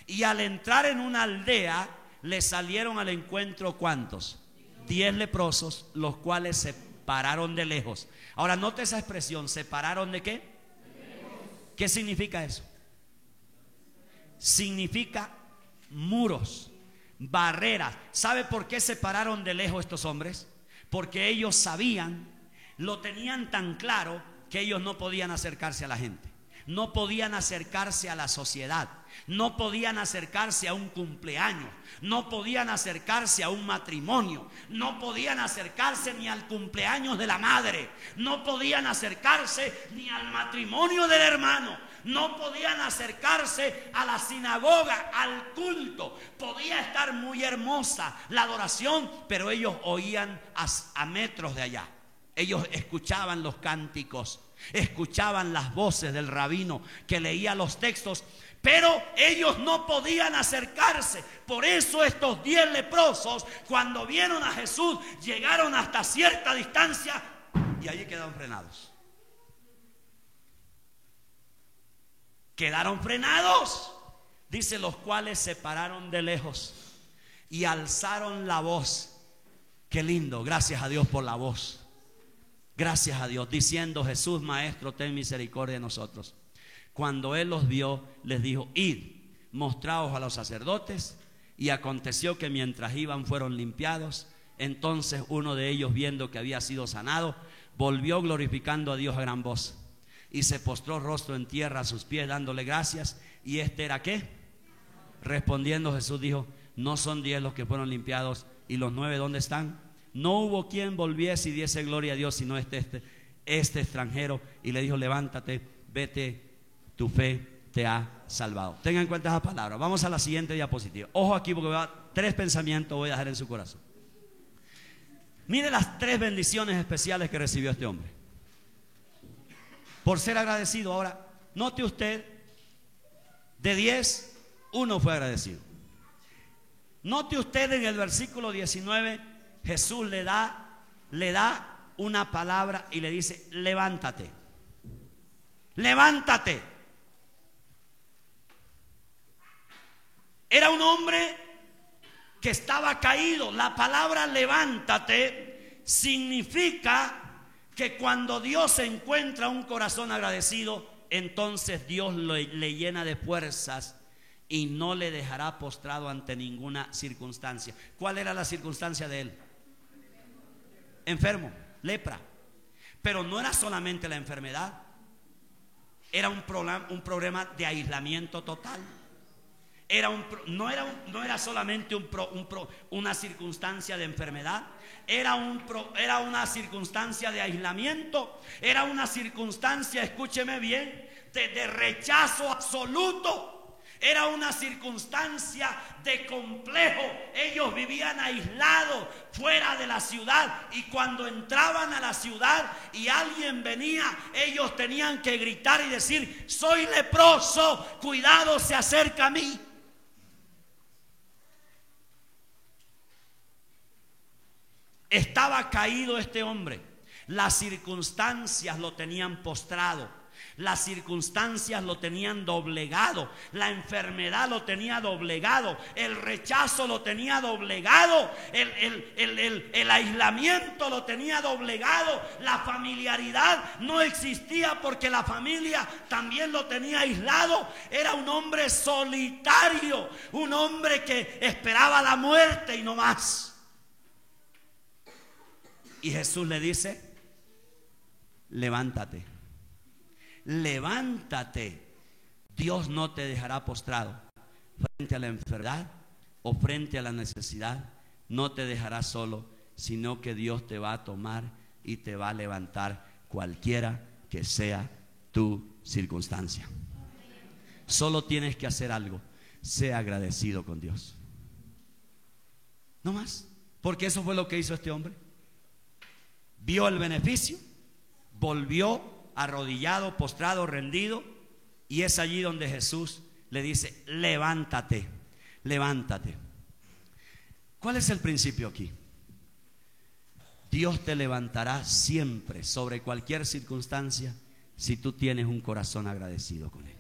Y al entrar en una aldea, le salieron al encuentro ¿cuántos? 10 leprosos, los cuales se pararon de lejos. Ahora note esa expresión, ¿se pararon de qué? ¿Qué significa eso? Significa muros, barreras. ¿Sabe por qué se pararon de lejos estos hombres? Porque ellos sabían, lo tenían tan claro, que ellos no podían acercarse a la gente. no podían acercarse a la sociedad, no podían acercarse a un cumpleaños, no podían acercarse a un matrimonio, no podían acercarse ni al cumpleaños de la madre, no podían acercarse ni al matrimonio del hermano, no podían acercarse a la sinagoga, al culto. Podía estar muy hermosa la adoración, pero ellos oían a metros de allá. Ellos escuchaban los cánticos, escuchaban las voces del rabino que leía los textos, pero ellos no podían acercarse. Por eso estos 10 leprosos, cuando vieron a Jesús, llegaron hasta cierta distancia y allí quedaron frenados. Quedaron frenados, dice, los cuales se pararon de lejos y alzaron la voz. Qué lindo, gracias a Dios por la voz. Gracias a Dios, diciendo: Jesús, Maestro, ten misericordia de nosotros. Cuando él los vio, les dijo: id, mostraos a los sacerdotes. Y aconteció que mientras iban fueron limpiados. Entonces uno de ellos, viendo que había sido sanado, volvió glorificando a Dios a gran voz, y se postró rostro en tierra a sus pies, dándole gracias. ¿Y este era qué? Respondiendo Jesús dijo: no son 10 los que fueron limpiados, ¿y los 9 dónde están? No hubo quien volviese y diese gloria a Dios, sino este extranjero. Y le dijo: levántate, vete, tu fe te ha salvado. Tengan en cuenta esa palabra. Vamos a la siguiente diapositiva. Ojo aquí, porque 3 pensamientos voy a dejar en su corazón. Mire las 3 bendiciones especiales que recibió este hombre por ser agradecido. Ahora, note usted, de 10, 1 fue agradecido. Note usted en el versículo 19, Jesús le da una palabra y le dice: levántate, levántate. Era un hombre que estaba caído. La palabra levántate significa que cuando Dios encuentra un corazón agradecido, entonces Dios le llena de fuerzas y no le dejará postrado ante ninguna circunstancia. ¿Cuál era la circunstancia de él? Enfermo, lepra. Pero no era solamente la enfermedad, era un problema de aislamiento total. No era solamente una circunstancia de enfermedad, era una circunstancia de aislamiento, era una circunstancia, escúcheme bien, de rechazo absoluto. Era una circunstancia de complejo. Ellos vivían aislados fuera de la ciudad, y cuando entraban a la ciudad y alguien venía, ellos tenían que gritar y decir: soy leproso, cuidado, se acerca a mí. Estaba caído este hombre. Las circunstancias lo tenían postrado. Las circunstancias lo tenían doblegado. La enfermedad lo tenía doblegado. El rechazo lo tenía doblegado. El aislamiento lo tenía doblegado. La familiaridad no existía porque la familia también lo tenía aislado. Era un hombre solitario, un hombre que esperaba la muerte y no más. Y Jesús le dice: levántate, levántate. Dios no te dejará postrado frente a la enfermedad o frente a la necesidad. No te dejará solo, sino que Dios te va a tomar y te va a levantar, cualquiera que sea tu circunstancia. Solo tienes que hacer algo: sea agradecido con Dios. No más, porque eso fue lo que hizo este hombre. Vio el beneficio, volvió arrodillado, postrado, rendido, y es allí donde Jesús le dice: levántate, levántate. ¿Cuál es el principio aquí? Dios te levantará siempre sobre cualquier circunstancia si tú tienes un corazón agradecido con Él.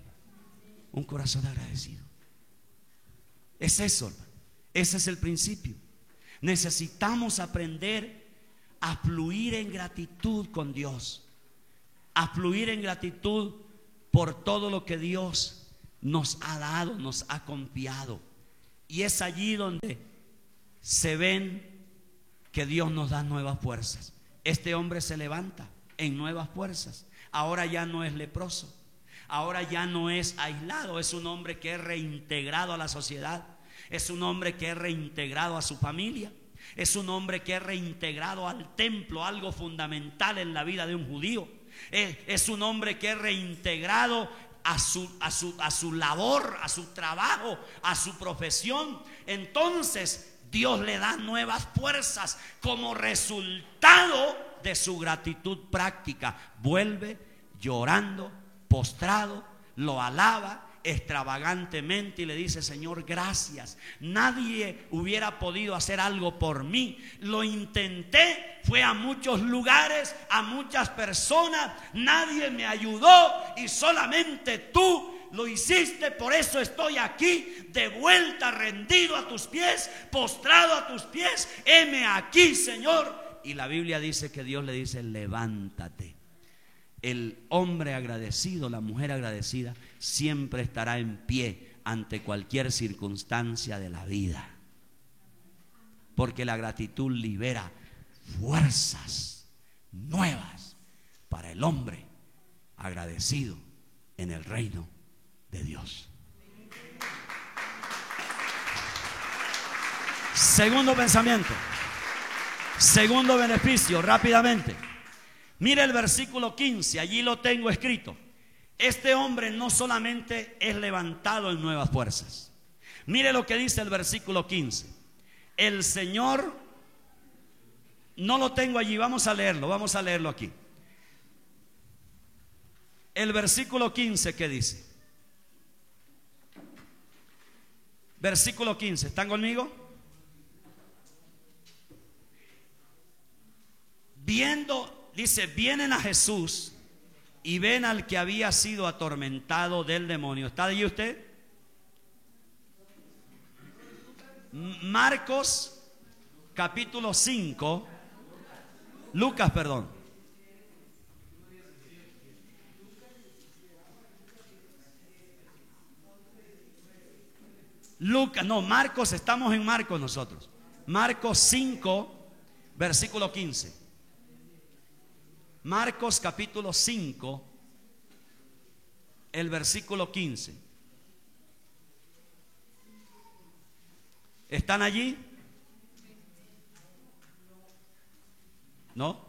Un corazón agradecido. Es eso, hermano. Ese es el principio. Necesitamos aprender a fluir en gratitud con Dios, a fluir en gratitud por todo lo que Dios nos ha dado, nos ha confiado. Y es allí donde se ven que Dios nos da nuevas fuerzas. Este hombre se levanta en nuevas fuerzas. Ahora ya no es leproso, Ahora ya no es aislado, es un hombre que es reintegrado a la sociedad, es un hombre que es reintegrado a su familia, es un hombre que es reintegrado al templo, algo fundamental en la vida de un judío. Es un hombre que es reintegrado a su labor, a su trabajo, a su profesión. Entonces Dios le da nuevas fuerzas como resultado de su gratitud práctica. Vuelve llorando, postrado, lo alaba extravagantemente y le dice: Señor, gracias. Nadie hubiera podido hacer algo por mí. Lo intenté, fue a muchos lugares, a muchas personas, nadie me ayudó y solamente tú lo hiciste. Por eso estoy aquí, de vuelta, rendido a tus pies, postrado a tus pies. Heme aquí, Señor. Y la Biblia dice que Dios le dice: levántate. El hombre agradecido, la mujer agradecida, siempre estará en pie ante cualquier circunstancia de la vida, porque la gratitud libera fuerzas nuevas para el hombre agradecido en el reino de Dios. Segundo pensamiento, segundo beneficio, rápidamente. Mire el versículo 15, allí lo tengo escrito. Este hombre no solamente es levantado en nuevas fuerzas. Mire lo que dice el versículo 15. El Señor, no lo tengo allí, vamos a leerlo aquí. El versículo 15, ¿qué dice? Versículo 15, ¿están conmigo? Dice, vienen a Jesús y ven al que había sido atormentado del demonio. ¿Está allí usted? Marcos capítulo 5. Lucas, perdón. Lucas, no, Marcos, estamos en Marcos nosotros. Marcos 5, versículo 15. Marcos capítulo 5, el versículo 15. ¿Están allí? ¿No?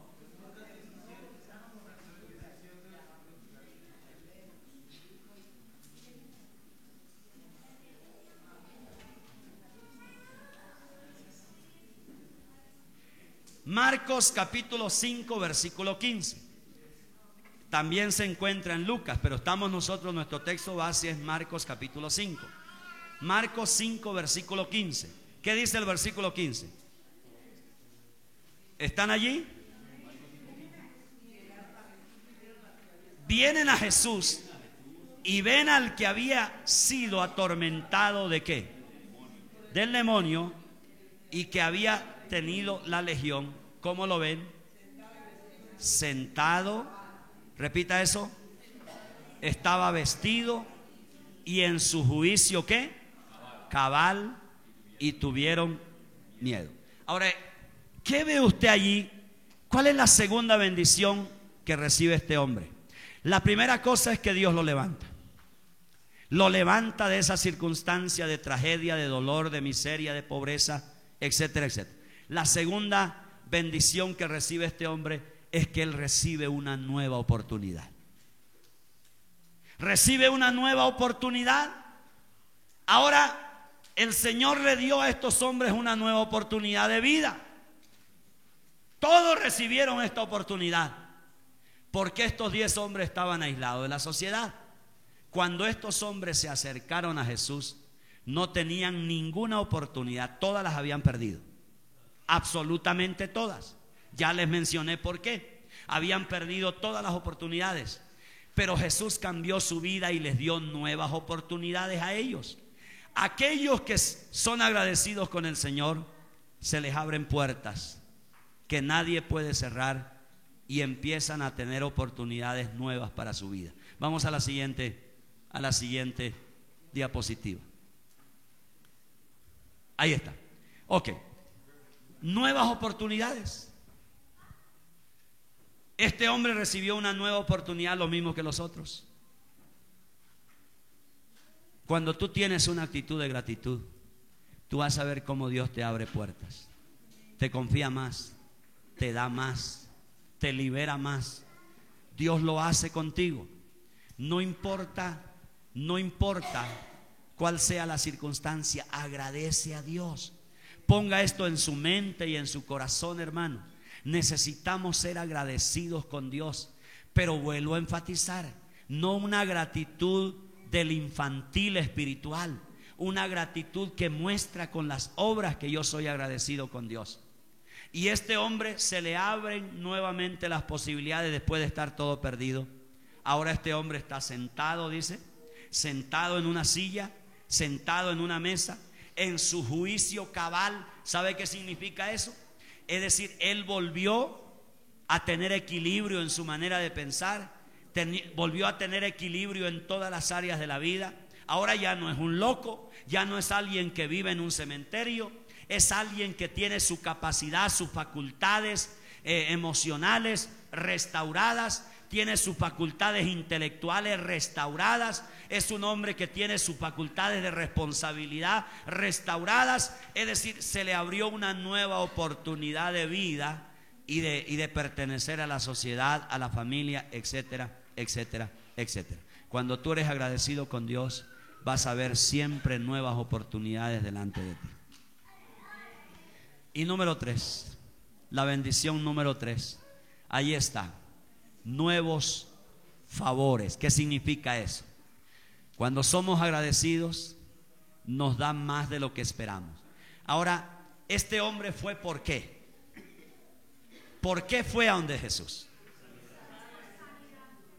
Marcos capítulo 5, versículo 15. También se encuentra en Lucas, pero estamos nosotros, nuestro texto base es Marcos capítulo 5. Marcos 5, versículo 15. ¿Qué dice el versículo 15? ¿Están allí? Vienen a Jesús y ven al que había sido atormentado ¿de qué? Del demonio, y que había tenido la legión. ¿Cómo lo ven? Sentado, repita eso. Estaba vestido y en su juicio ¿qué? Cabal, y tuvieron miedo. Ahora, ¿qué ve usted allí? ¿Cuál es la segunda bendición que recibe este hombre? La primera cosa es que Dios lo levanta. Lo levanta de esa circunstancia de tragedia, de dolor, de miseria, de pobreza, etcétera, etcétera. La segunda bendición que recibe este hombre es que él recibe una nueva oportunidad. Recibe una nueva oportunidad. Ahora el Señor le dio a estos hombres una nueva oportunidad de vida. Todos recibieron esta oportunidad, porque estos 10 hombres estaban aislados de la sociedad. Cuando estos hombres se acercaron a Jesús, no tenían ninguna oportunidad, todas las habían perdido. Absolutamente todas. Ya les mencioné por qué. Habían perdido todas las oportunidades. Pero Jesús cambió su vida y les dio nuevas oportunidades a ellos. Aquellos que son agradecidos con el Señor, se les abren puertas que nadie puede cerrar y empiezan a tener oportunidades nuevas para su vida. Vamos a la siguiente diapositiva. Ahí está. Ok. Nuevas oportunidades. Este hombre recibió una nueva oportunidad, lo mismo que los otros. Cuando tú tienes una actitud de gratitud, tú vas a ver cómo Dios te abre puertas, te confía más, te da más, te libera más. Dios lo hace contigo. No importa cuál sea la circunstancia, agradece a Dios. Ponga esto en su mente y en su corazón, hermano. Necesitamos ser agradecidos con Dios, pero vuelvo a enfatizar, no una gratitud del infantil espiritual, una gratitud que muestra con las obras que yo soy agradecido con Dios. Y este hombre se le abren nuevamente las posibilidades después de estar todo perdido. Ahora este hombre está sentado, dice, sentado en una silla, sentado en una mesa, en su juicio cabal. ¿Sabe qué significa eso? Es decir, él volvió a tener equilibrio en su manera de pensar, volvió a tener equilibrio en todas las áreas de la vida. Ahora ya no es un loco, ya no es alguien que vive en un cementerio, es alguien que tiene su capacidad, sus facultades emocionales restauradas, tiene sus facultades intelectuales restauradas, es un hombre que tiene sus facultades de responsabilidad restauradas. Es decir, se le abrió una nueva oportunidad de vida y de pertenecer a la sociedad, a la familia, etcétera, etcétera, etcétera. Cuando tú eres agradecido con Dios, vas a ver siempre nuevas oportunidades delante de ti. Y número 3, la bendición número 3, ahí está, nuevos favores. ¿Qué significa eso? Cuando somos agradecidos, nos dan más de lo que esperamos. Ahora, este hombre fue ¿por qué? ¿Por qué fue a donde Jesús?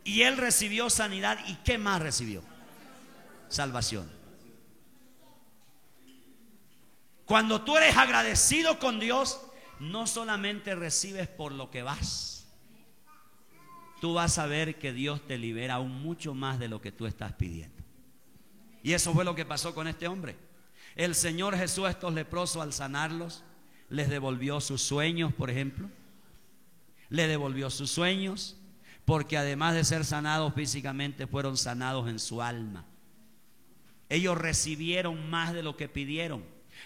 Y él recibió sanidad. ¿Y qué más recibió? Salvación. Cuando tú eres agradecido con Dios, no solamente recibes por lo que vas, tú vas a ver que Dios te libera aún mucho más de lo que tú estás pidiendo. Y eso fue lo que pasó con este hombre. El Señor Jesús a estos leprosos, al sanarlos, les devolvió sus sueños, por ejemplo. Le devolvió sus sueños, porque además de ser sanados físicamente, fueron sanados en su alma. Ellos recibieron más de lo que pidieron.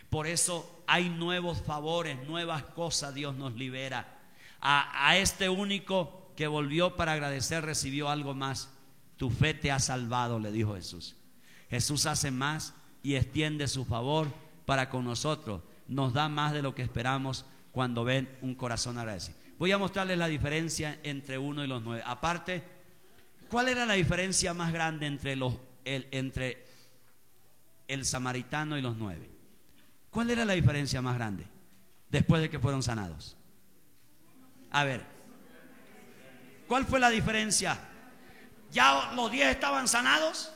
Por eso hay nuevos favores, nuevas cosas Dios nos libera. A este único que volvió para agradecer recibió algo más. Tu fe te ha salvado, le dijo Jesús. Jesús hace más y extiende su favor para con nosotros. Nos da más de lo que esperamos cuando ven un corazón agradecido. Voy a mostrarles la diferencia entre uno y los 9. Aparte, ¿cuál era la diferencia más grande entre el samaritano y los 9? ¿Cuál era la diferencia más grande después de que fueron sanados? A ver, ¿cuál fue la diferencia? ¿Ya los 10 estaban sanados?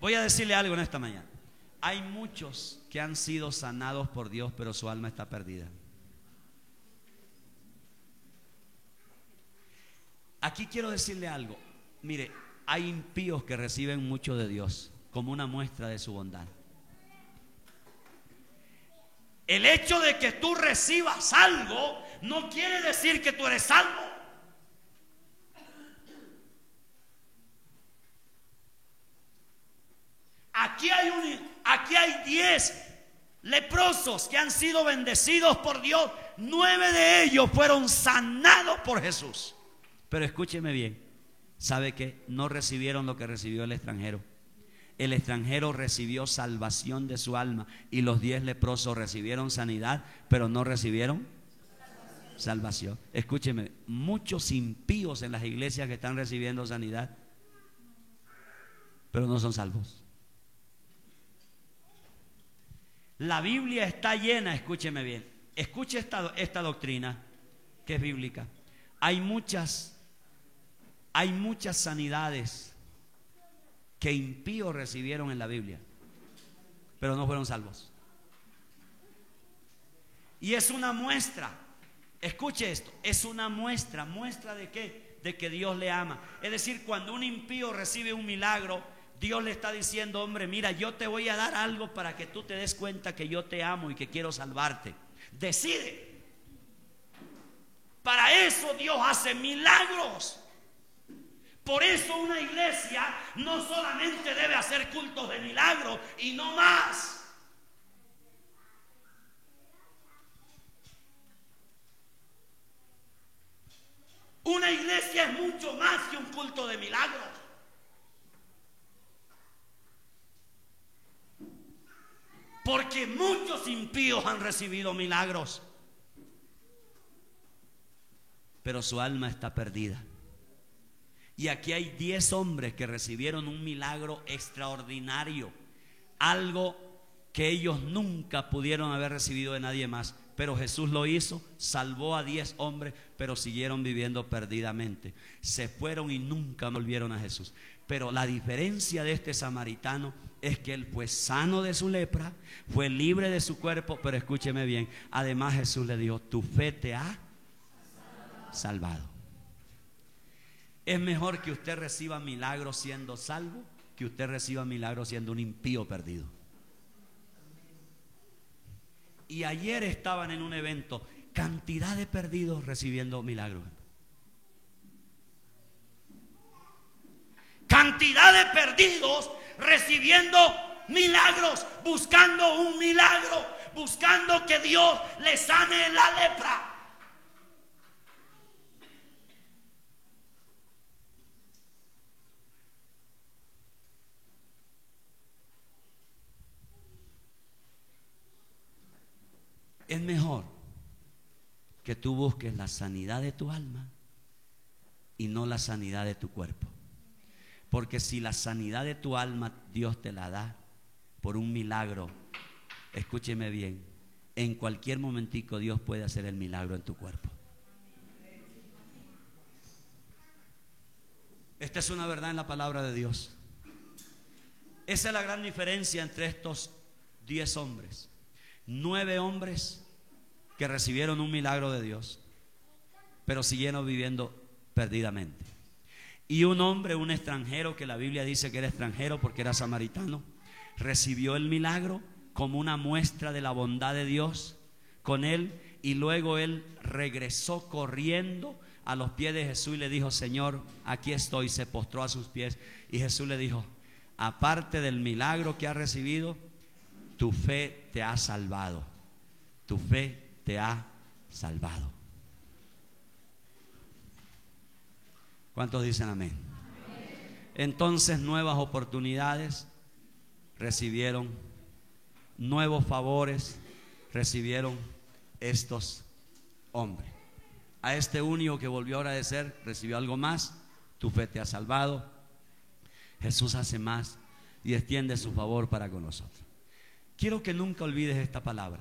Voy a decirle algo en esta mañana. Hay muchos que han sido sanados por Dios, pero su alma está perdida. Aquí quiero decirle algo. Mire, hay impíos que reciben mucho de Dios como una muestra de su bondad. El hecho de que tú recibas algo no quiere decir que tú eres salvo. Aquí hay 10 leprosos que han sido bendecidos por Dios. 9 de ellos fueron sanados por Jesús. Pero escúcheme bien, ¿sabe qué? No recibieron lo que recibió el extranjero. El extranjero recibió salvación de su alma y los 10 leprosos recibieron sanidad, pero no recibieron salvación. Escúcheme, muchos impíos en las iglesias que están recibiendo sanidad, pero no son salvos. La Biblia está llena, escúcheme bien, escuche esta doctrina que es bíblica. Hay muchas sanidades que impíos recibieron en la Biblia, pero no fueron salvos. Y es una muestra, escuche esto, es una muestra de qué, de que Dios le ama. Es decir, cuando un impío recibe un milagro, Dios le está diciendo, hombre, mira, yo te voy a dar algo para que tú te des cuenta que yo te amo y que quiero salvarte. Decide. Para eso Dios hace milagros. Por eso una iglesia no solamente debe hacer cultos de milagros y no más. Una iglesia es mucho más que un culto de milagros. Porque muchos impíos han recibido milagros, pero su alma está perdida. Y aquí hay 10 hombres que recibieron un milagro extraordinario, algo que ellos nunca pudieron haber recibido de nadie más. Pero Jesús lo hizo, salvó a 10 hombres, pero siguieron viviendo perdidamente. Se fueron y nunca volvieron a Jesús. Pero la diferencia de este samaritano es que él fue sano de su lepra, fue libre de su cuerpo, pero escúcheme bien, además Jesús le dijo: tu fe te ha salvado. Es mejor que usted reciba milagros siendo salvo que usted reciba milagros siendo un impío perdido. Y ayer estaban en un evento, cantidad de perdidos recibiendo milagros. Cantidad de perdidos recibiendo milagros, buscando un milagro, buscando que Dios les sane la lepra. Es mejor que tú busques la sanidad de tu alma y no la sanidad de tu cuerpo. Porque si la sanidad de tu alma Dios te la da por un milagro, escúcheme bien, en cualquier momentico Dios puede hacer el milagro en tu cuerpo. Esta es una verdad en la palabra de Dios. Esa es la gran diferencia entre estos 10 hombres. 9 hombres que recibieron un milagro de Dios, pero siguieron viviendo perdidamente. Y un hombre, un extranjero, que la Biblia dice que era extranjero porque era samaritano, recibió el milagro como una muestra de la bondad de Dios con él, y luego él regresó corriendo a los pies de Jesús y le dijo: Señor, aquí estoy. Se postró a sus pies y Jesús le dijo: aparte del milagro que has recibido, tu fe te ha salvado. Tu fe te ha salvado. ¿Cuántos dicen amén? Entonces nuevas oportunidades recibieron, nuevos favores recibieron estos hombres. A este único que volvió a agradecer recibió algo más. Tu fe te ha salvado. Jesús hace más y extiende su favor para con nosotros. Quiero que nunca olvides esta palabra,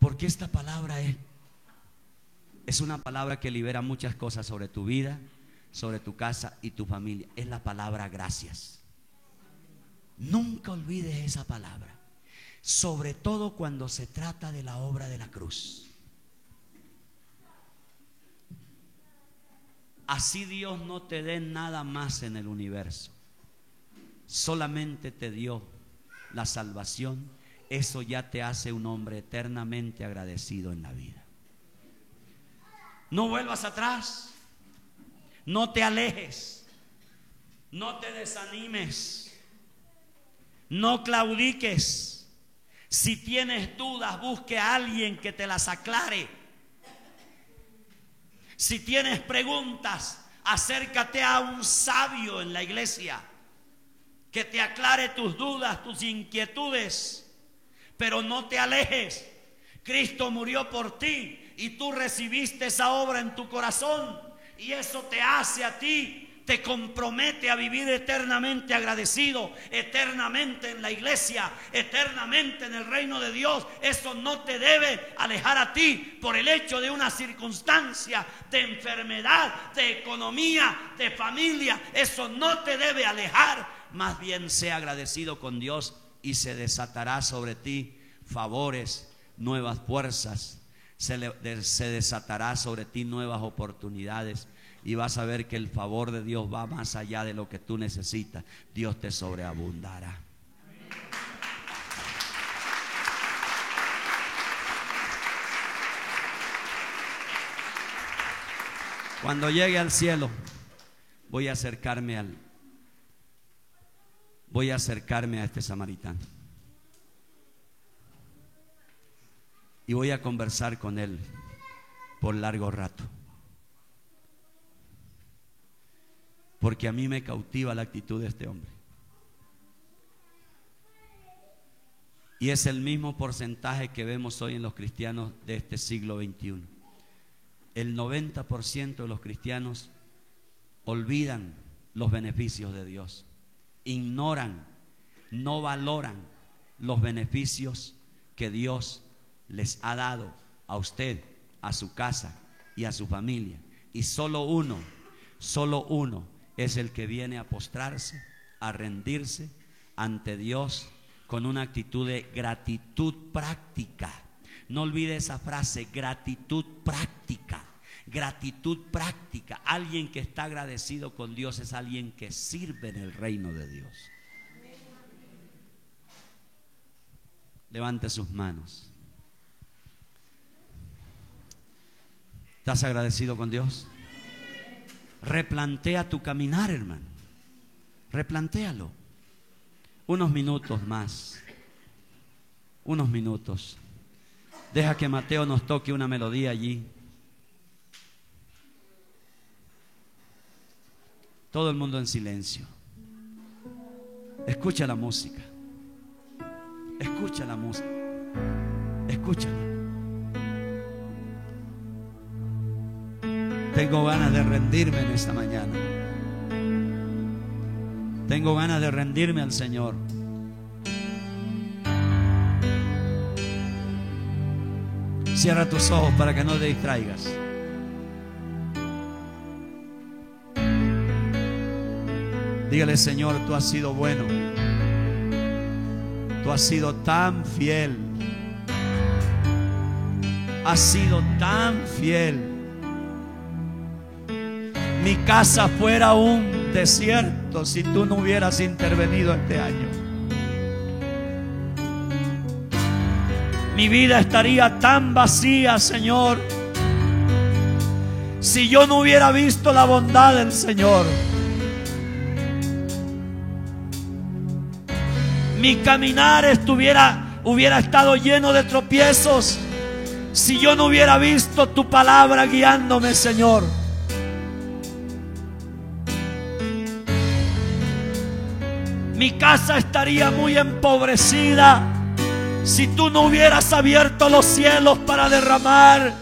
porque esta palabra es una palabra que libera muchas cosas sobre tu vida, sobre tu casa y tu familia. Es la palabra gracias. Nunca olvides esa palabra, sobre todo cuando se trata de la obra de la cruz. Así Dios no te dé nada más en el universo, solamente te dio la salvación. Eso ya te hace un hombre eternamente agradecido en la vida. No vuelvas atrás, no te alejes, no te desanimes, no claudiques. Si tienes dudas, busque a alguien que te las aclare. Si tienes preguntas, acércate a un sabio en la iglesia que te aclare tus dudas, tus inquietudes. Pero no te alejes. Cristo murió por ti y tú recibiste esa obra en tu corazón, y eso te hace a ti, te compromete a vivir eternamente agradecido, eternamente en la iglesia, eternamente en el reino de Dios. Eso no te debe alejar a ti por el hecho de una circunstancia de enfermedad, de economía, de familia. Eso no te debe alejar. Más bien sea agradecido con Dios y se desatará sobre ti favores, nuevas fuerzas. Se desatará sobre ti nuevas oportunidades, y vas a ver que el favor de Dios va más allá de lo que tú necesitas. Dios te sobreabundará. Cuando llegue al cielo, voy a acercarme a este samaritano y voy a conversar con él por largo rato, porque a mí me cautiva la actitud de este hombre. Y es el mismo porcentaje que vemos hoy en los cristianos de este siglo XXI. El 90% de los cristianos olvidan los beneficios de Dios, ignoran, no valoran los beneficios que Dios les ha dado a usted, a su casa y a su familia. Y solo uno es el que viene a postrarse, a rendirse ante Dios con una actitud de gratitud práctica. No olvide esa frase, gratitud práctica. Gratitud práctica. Alguien que está agradecido con Dios es alguien que sirve en el reino de Dios. Levante sus manos. ¿Estás agradecido con Dios? Replantea tu caminar, hermano. Replantéalo. Unos minutos más. Unos minutos. Deja que Mateo nos toque una melodía allí. Todo el mundo en silencio. Escucha la música. Escucha la música. Escúchala. Tengo ganas de rendirme en esta mañana. Tengo ganas de rendirme al Señor. Cierra tus ojos para que no te distraigas. Dígale: Señor, tú has sido bueno. Tú has sido tan fiel. Has sido tan fiel. Mi casa fuera un desierto si tú no hubieras intervenido este año. Mi vida estaría tan vacía, Señor, si yo no hubiera visto la bondad del Señor. Mi caminar hubiera estado lleno de tropiezos si yo no hubiera visto tu palabra guiándome, Señor. Mi casa estaría muy empobrecida si tú no hubieras abierto los cielos para derramar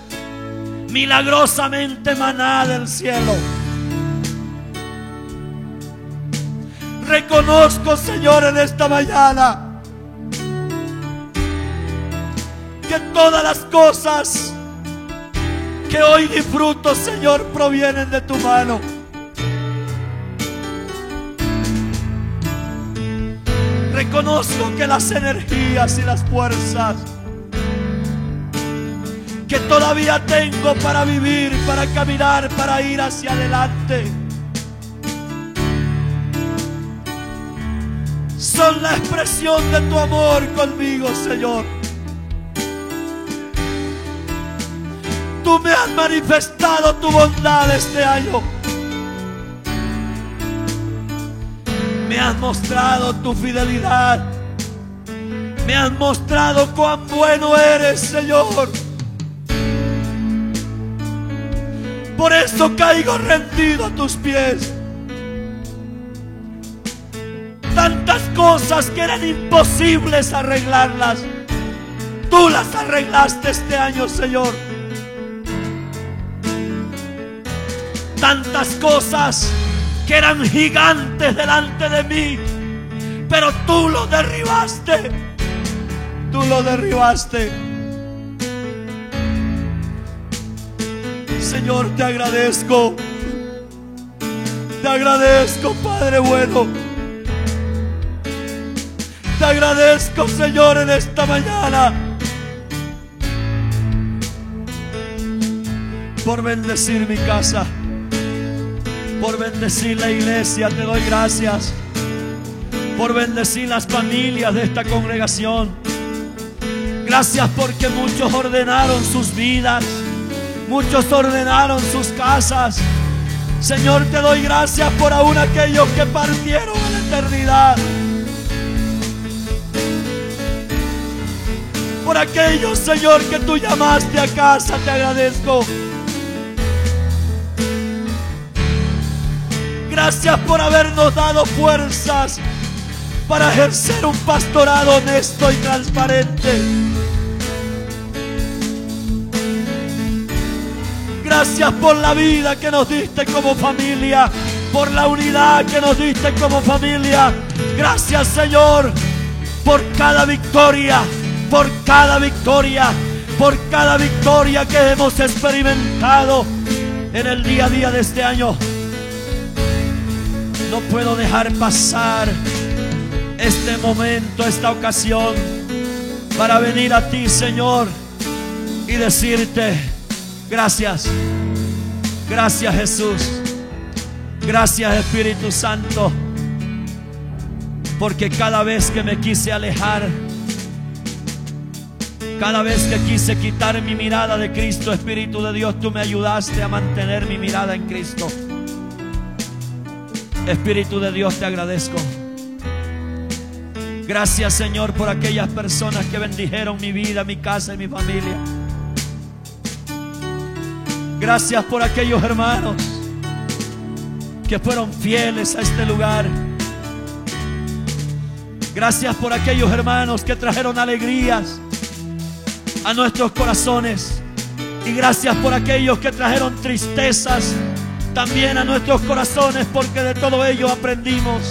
milagrosamente maná del cielo. Reconozco, Señor, en esta mañana que todas las cosas que hoy disfruto, Señor, provienen de tu mano. Reconozco que las energías y las fuerzas que todavía tengo para vivir, para caminar, para ir hacia adelante, son la expresión de tu amor conmigo, Señor. Tú me has manifestado tu bondad este año. Me has mostrado tu fidelidad. Me has mostrado cuán bueno eres, Señor. Por eso caigo rendido a tus pies. Tantas cosas que eran imposibles arreglarlas, tú las arreglaste este año, Señor. Tantas cosas que eran gigantes delante de mí, pero tú lo derribaste. Tú lo derribaste. Señor, te agradezco. Te agradezco, Padre bueno. Te agradezco, Señor, en esta mañana por bendecir mi casa, por bendecir la iglesia. Te doy gracias por bendecir las familias de esta congregación. Gracias porque muchos ordenaron sus vidas, Muchos ordenaron sus casas. Señor, te doy gracias por aún aquellos que partieron a la eternidad. Por aquellos, Señor, que tú llamaste a casa, te agradezco. Gracias por habernos dado fuerzas para ejercer un pastorado honesto y transparente. Gracias por la vida que nos diste como familia, por la unidad que nos diste como familia. Gracias, Señor, por cada victoria, por cada victoria, por cada victoria que hemos experimentado en el día a día de este año. No puedo dejar pasar este momento, esta ocasión, para venir a ti, Señor, y decirte gracias. Gracias, Jesús. Gracias, Espíritu Santo, porque cada vez que me quise alejar, cada vez que quise quitar mi mirada de Cristo, Espíritu de Dios, tú me ayudaste a mantener mi mirada en Cristo. Espíritu de Dios, te agradezco. Gracias, Señor, por aquellas personas que bendijeron mi vida, mi casa y mi familia. Gracias por aquellos hermanos que fueron fieles a este lugar. Gracias por aquellos hermanos que trajeron alegrías a nuestros corazones. Y gracias por aquellos que trajeron tristezas también a nuestros corazones, porque de todo ello aprendimos.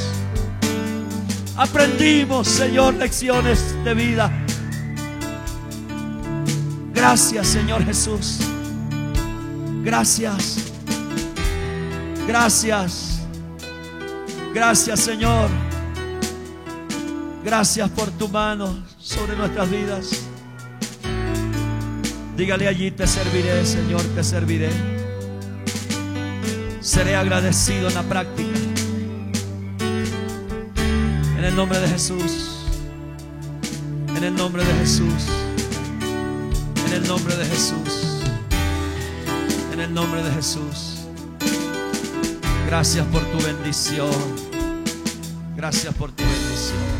Aprendimos, Señor, lecciones de vida. Gracias, Señor Jesús. Gracias. Gracias. Gracias, Señor. Gracias por tu mano sobre nuestras vidas. Dígale allí: te serviré, Señor, te serviré. Seré agradecido en la práctica. En el nombre de Jesús. En el nombre de Jesús. En el nombre de Jesús. En el nombre de Jesús. Gracias por tu bendición. Gracias por tu bendición.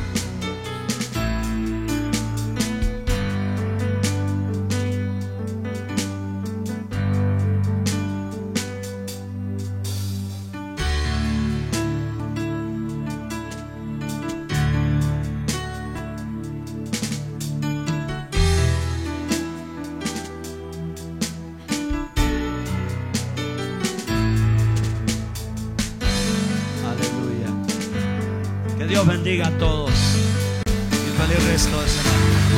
Dios bendiga a todos y feliz resto de semana.